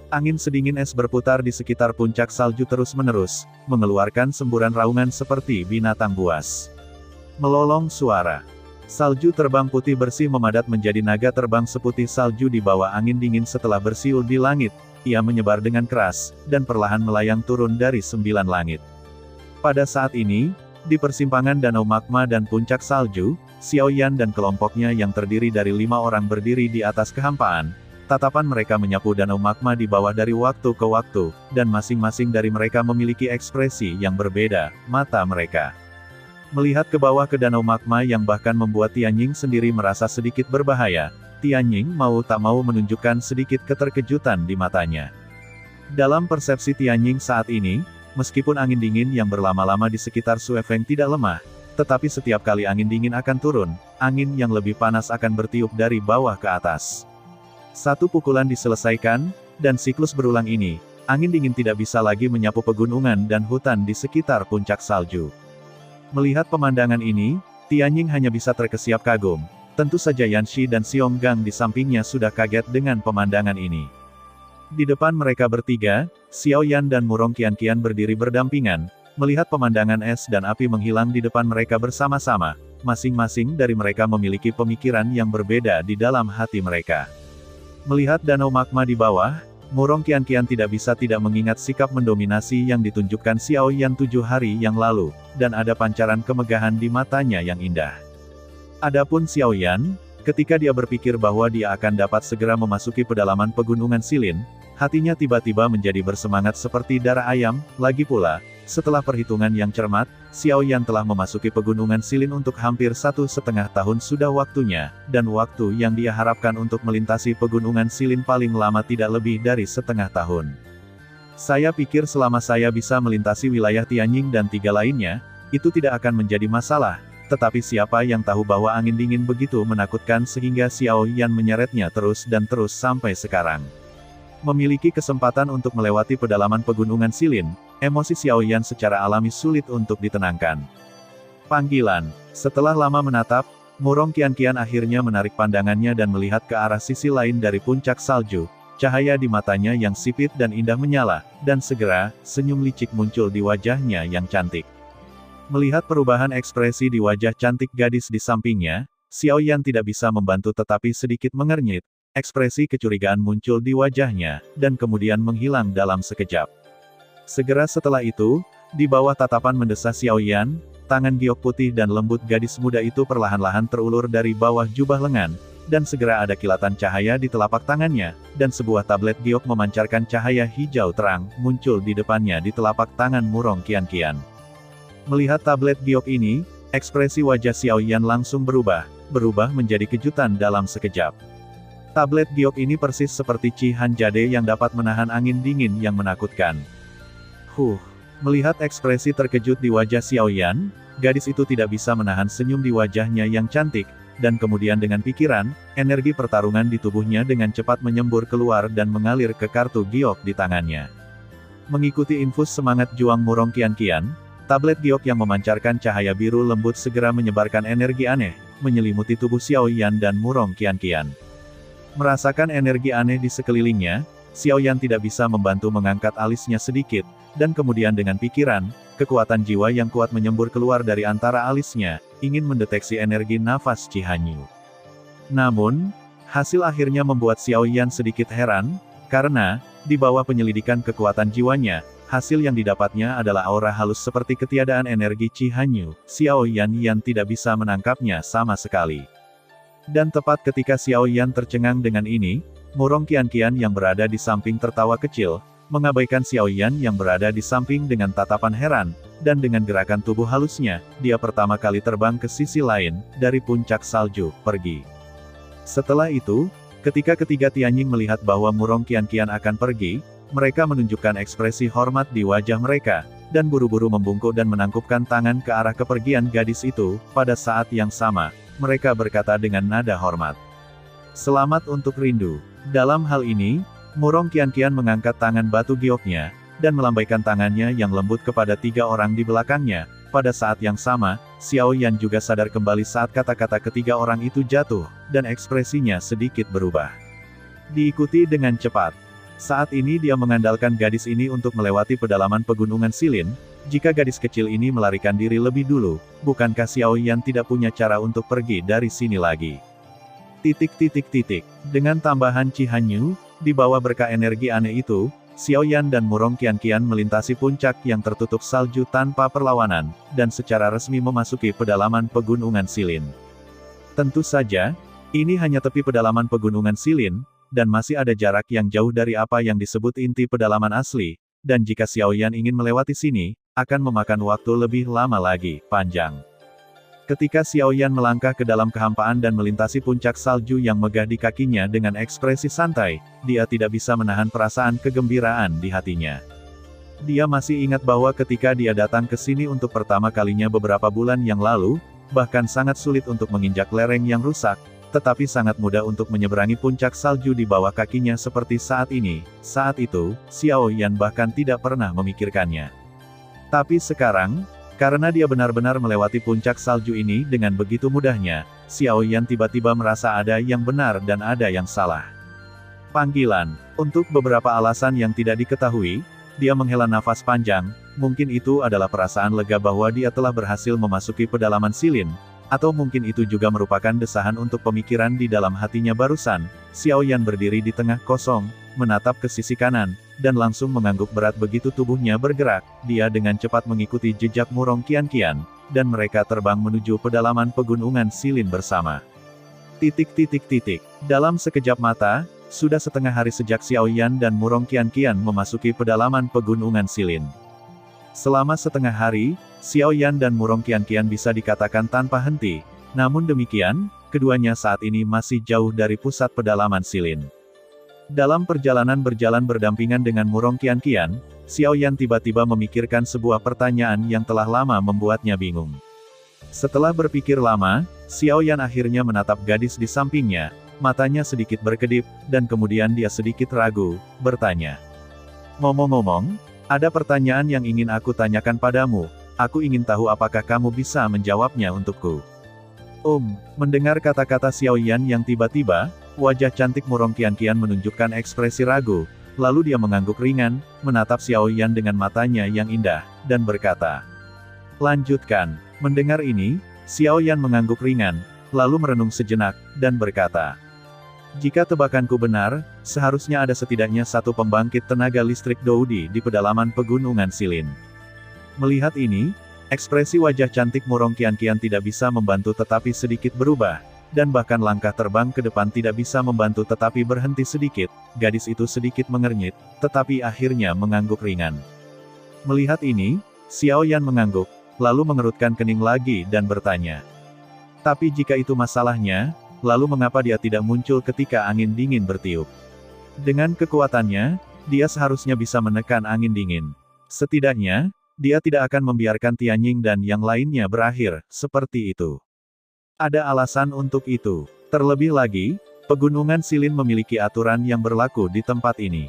Angin sedingin es berputar di sekitar puncak salju terus-menerus, mengeluarkan semburan raungan seperti binatang buas. Melolong suara. Salju terbang putih bersih memadat menjadi naga terbang seputih salju di bawah angin dingin setelah bersiul di langit. Ia menyebar dengan keras, dan perlahan melayang turun dari 9 langit. Pada saat ini, di persimpangan danau magma dan puncak salju, Xiao Yan dan kelompoknya yang terdiri dari 5 orang berdiri di atas kehampaan. Tatapan mereka menyapu danau magma di bawah dari waktu ke waktu, dan masing-masing dari mereka memiliki ekspresi yang berbeda, mata mereka. Melihat ke bawah ke danau magma yang bahkan membuat Tianying sendiri merasa sedikit berbahaya, Tianying mau tak mau menunjukkan sedikit keterkejutan di matanya. Dalam persepsi Tianying saat ini, meskipun angin dingin yang berlama-lama di sekitar Suefeng tidak lemah, tetapi setiap kali angin dingin akan turun, angin yang lebih panas akan bertiup dari bawah ke atas. Satu pukulan diselesaikan, dan siklus berulang ini, angin dingin tidak bisa lagi menyapu pegunungan dan hutan di sekitar puncak salju. Melihat pemandangan ini, Tianying hanya bisa terkesiap kagum. Tentu saja Yan Shi dan Xiong Gang di sampingnya sudah kaget dengan pemandangan ini. Di depan mereka bertiga, Xiao Yan dan Murong Qianqian berdiri berdampingan, melihat pemandangan es dan api menghilang di depan mereka bersama-sama. Masing-masing dari mereka memiliki pemikiran yang berbeda di dalam hati mereka. Melihat danau magma di bawah, Murong Qianqian tidak bisa tidak mengingat sikap mendominasi yang ditunjukkan Xiao Yan 7 hari yang lalu, dan ada pancaran kemegahan di matanya yang indah. Adapun Xiao Yan, ketika dia berpikir bahwa dia akan dapat segera memasuki pedalaman pegunungan Silin, hatinya tiba-tiba menjadi bersemangat seperti darah ayam. Lagi pula, setelah perhitungan yang cermat, Xiao Yan telah memasuki pegunungan Silin untuk hampir 1,5 tahun sudah waktunya, dan waktu yang dia harapkan untuk melintasi pegunungan Silin paling lama tidak lebih dari 1/2 tahun. Saya pikir selama saya bisa melintasi wilayah Tianying dan 3 lainnya, itu tidak akan menjadi masalah, tetapi siapa yang tahu bahwa angin dingin begitu menakutkan sehingga Xiao Yan menyeretnya terus dan terus sampai sekarang. Memiliki kesempatan untuk melewati pedalaman pegunungan Silin, emosi Xiao Yan secara alami sulit untuk ditenangkan. Panggilan. Setelah lama menatap, Murong Qianqian akhirnya menarik pandangannya dan melihat ke arah sisi lain dari puncak salju. Cahaya di matanya yang sipit dan indah menyala, dan segera, senyum licik muncul di wajahnya yang cantik. Melihat perubahan ekspresi di wajah cantik gadis di sampingnya, Xiao Yan tidak bisa membantu tetapi sedikit mengernyit. Ekspresi kecurigaan muncul di wajahnya, dan kemudian menghilang dalam sekejap. Segera setelah itu, di bawah tatapan mendesak Xiao Yan, tangan giok putih dan lembut gadis muda itu perlahan-lahan terulur dari bawah jubah lengan, dan segera ada kilatan cahaya di telapak tangannya, dan sebuah tablet giok memancarkan cahaya hijau terang, muncul di depannya di telapak tangan Murong Qianqian. Melihat tablet giok ini, ekspresi wajah Xiao Yan langsung berubah menjadi kejutan dalam sekejap. Tablet giok ini persis seperti Chi Han Jade yang dapat menahan angin dingin yang menakutkan. Melihat ekspresi terkejut di wajah Xiao Yan, gadis itu tidak bisa menahan senyum di wajahnya yang cantik, dan kemudian dengan pikiran, energi pertarungan di tubuhnya dengan cepat menyembur keluar dan mengalir ke kartu giok di tangannya. Mengikuti infus semangat juang Murong Qianqian, tablet giok yang memancarkan cahaya biru lembut segera menyebarkan energi aneh, menyelimuti tubuh Xiao Yan dan Murong Qianqian. Merasakan energi aneh di sekelilingnya, Xiao Yan tidak bisa membantu mengangkat alisnya sedikit, dan kemudian dengan pikiran, kekuatan jiwa yang kuat menyembur keluar dari antara alisnya, ingin mendeteksi energi nafas Chi Hanyu. Namun, hasil akhirnya membuat Xiao Yan sedikit heran, karena, di bawah penyelidikan kekuatan jiwanya, hasil yang didapatnya adalah aura halus seperti ketiadaan energi Qi Hanyu. Xiao Yan tidak bisa menangkapnya sama sekali. Dan tepat ketika Xiao Yan tercengang dengan ini, Murong Qianqian yang berada di samping tertawa kecil, mengabaikan Xiao Yan yang berada di samping dengan tatapan heran, dan dengan gerakan tubuh halusnya, dia pertama kali terbang ke sisi lain, dari puncak salju, pergi. Setelah itu, ketika ketiga Tianjing melihat bahwa Murong Qianqian akan pergi, mereka menunjukkan ekspresi hormat di wajah mereka, dan buru-buru membungkuk dan menangkupkan tangan ke arah kepergian gadis itu. Pada saat yang sama, mereka berkata dengan nada hormat, "Selamat untuk rindu." Dalam hal ini, Murong Qianqian mengangkat tangan batu gioknya, dan melambaikan tangannya yang lembut kepada tiga orang di belakangnya. Pada saat yang sama, Xiao Yan juga sadar kembali saat kata-kata ketiga orang itu jatuh, dan ekspresinya sedikit berubah. Diikuti dengan cepat. Saat ini dia mengandalkan gadis ini untuk melewati pedalaman pegunungan Silin. Jika gadis kecil ini melarikan diri lebih dulu, bukankah Xiao Yan tidak punya cara untuk pergi dari sini lagi? Dengan tambahan Qi Hanyu, di bawah berkah energi aneh itu, Xiao Yan dan Murong Qianqian melintasi puncak yang tertutup salju tanpa perlawanan, dan secara resmi memasuki pedalaman pegunungan Silin. Tentu saja, ini hanya tepi pedalaman pegunungan Silin, dan masih ada jarak yang jauh dari apa yang disebut inti pedalaman asli, dan jika Xiao Yan ingin melewati sini, akan memakan waktu lebih lama lagi, panjang. Ketika Xiao Yan melangkah ke dalam kehampaan dan melintasi puncak salju yang megah di kakinya dengan ekspresi santai, dia tidak bisa menahan perasaan kegembiraan di hatinya. Dia masih ingat bahwa ketika dia datang ke sini untuk pertama kalinya beberapa bulan yang lalu, bahkan sangat sulit untuk menginjak lereng yang rusak, tetapi sangat mudah untuk menyeberangi puncak salju di bawah kakinya seperti saat ini. Saat itu, Xiao Yan bahkan tidak pernah memikirkannya. Tapi sekarang, karena dia benar-benar melewati puncak salju ini dengan begitu mudahnya, Xiao Yan tiba-tiba merasa ada yang benar dan ada yang salah. Panggilan. Untuk beberapa alasan yang tidak diketahui, dia menghela nafas panjang. Mungkin itu adalah perasaan lega bahwa dia telah berhasil memasuki pedalaman Silin, atau mungkin itu juga merupakan desahan untuk pemikiran di dalam hatinya barusan. Xiao Yan berdiri di tengah kosong, menatap ke sisi kanan, dan langsung mengangguk berat begitu tubuhnya bergerak. Dia dengan cepat mengikuti jejak Murong Qianqian, dan mereka terbang menuju pedalaman pegunungan Silin bersama. Dalam sekejap mata, sudah setengah hari sejak Xiao Yan dan Murong Qianqian memasuki pedalaman pegunungan Silin. Selama setengah hari, Xiao Yan dan Murong Qianqian bisa dikatakan tanpa henti. Namun demikian, keduanya saat ini masih jauh dari pusat pedalaman Silin. Dalam perjalanan berjalan berdampingan dengan Murong Qianqian, Xiao Yan tiba-tiba memikirkan sebuah pertanyaan yang telah lama membuatnya bingung. Setelah berpikir lama, Xiao Yan akhirnya menatap gadis di sampingnya, matanya sedikit berkedip, dan kemudian dia sedikit ragu, bertanya. "Ngomong-ngomong, ada pertanyaan yang ingin aku tanyakan padamu, aku ingin tahu apakah kamu bisa menjawabnya untukku." Mendengar kata-kata Xiao Yan yang tiba-tiba, wajah cantik Murong Qianqian menunjukkan ekspresi ragu, lalu dia mengangguk ringan, menatap Xiao Yan dengan matanya yang indah, dan berkata, "Lanjutkan." Mendengar ini, Xiao Yan mengangguk ringan, lalu merenung sejenak, dan berkata, "Jika tebakanku benar, seharusnya ada setidaknya satu pembangkit tenaga listrik Doudi di pedalaman pegunungan Silin." Melihat ini, ekspresi wajah cantik Murong Qianqian tidak bisa membantu tetapi sedikit berubah, dan bahkan langkah terbang ke depan tidak bisa membantu tetapi berhenti sedikit. Gadis itu sedikit mengernyit, tetapi akhirnya mengangguk ringan. Melihat ini, Xiao Yan mengangguk, lalu mengerutkan kening lagi dan bertanya, "Tapi jika itu masalahnya, lalu mengapa dia tidak muncul ketika angin dingin bertiup?" Dengan kekuatannya, dia seharusnya bisa menekan angin dingin. Setidaknya, dia tidak akan membiarkan Tianjing dan yang lainnya berakhir seperti itu. Ada alasan untuk itu. Terlebih lagi, pegunungan Silin memiliki aturan yang berlaku di tempat ini.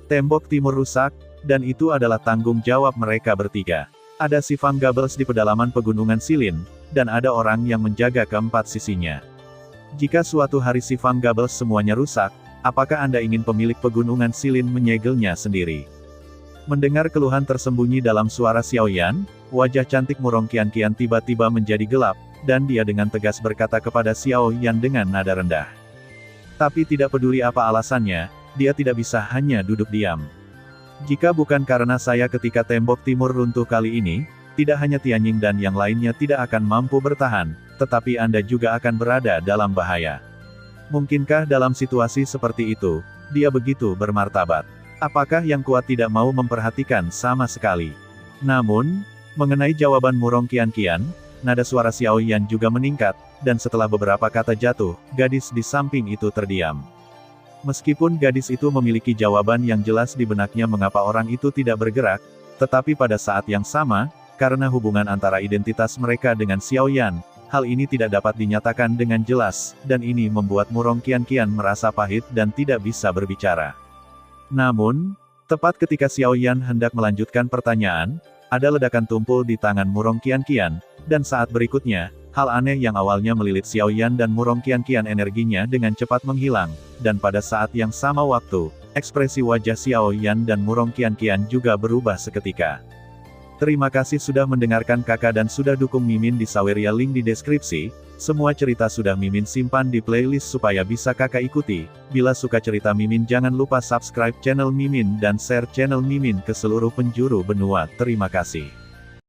Tembok timur rusak, dan itu adalah tanggung jawab mereka bertiga. Ada Sifang Gables di pedalaman pegunungan Silin, dan ada orang yang menjaga keempat sisinya. Jika suatu hari Sifang Gables semuanya rusak, apakah Anda ingin pemilik pegunungan Silin menyegelnya sendiri? Mendengar keluhan tersembunyi dalam suara Xiao Yan, wajah cantik Murong Qianqian tiba-tiba menjadi gelap, dan dia dengan tegas berkata kepada Xiao Yan dengan nada rendah. Tapi tidak peduli apa alasannya, dia tidak bisa hanya duduk diam. Jika bukan karena saya ketika tembok timur runtuh kali ini, tidak hanya Tianjing dan yang lainnya tidak akan mampu bertahan, tetapi Anda juga akan berada dalam bahaya. Mungkinkah dalam situasi seperti itu, dia begitu bermartabat? Apakah yang kuat tidak mau memperhatikan sama sekali? Namun, mengenai jawaban Murong Qianqian, nada suara Xiao Yan juga meningkat, dan setelah beberapa kata jatuh, gadis di samping itu terdiam. Meskipun gadis itu memiliki jawaban yang jelas di benaknya mengapa orang itu tidak bergerak, tetapi pada saat yang sama, karena hubungan antara identitas mereka dengan Xiao Yan, hal ini tidak dapat dinyatakan dengan jelas, dan ini membuat Murong Qianqian merasa pahit dan tidak bisa berbicara. Namun, tepat ketika Xiao Yan hendak melanjutkan pertanyaan, ada ledakan tumpul di tangan Murong Qianqian, dan saat berikutnya, hal aneh yang awalnya melilit Xiao Yan dan Murong Qianqian energinya dengan cepat menghilang, dan pada saat yang sama waktu, ekspresi wajah Xiao Yan dan Murong Qianqian juga berubah seketika. Terima kasih sudah mendengarkan kakak dan sudah dukung Mimin di Saweria, link di deskripsi. Semua cerita sudah Mimin simpan di playlist supaya bisa kakak ikuti. Bila suka cerita Mimin jangan lupa subscribe channel Mimin dan share channel Mimin ke seluruh penjuru benua. Terima kasih.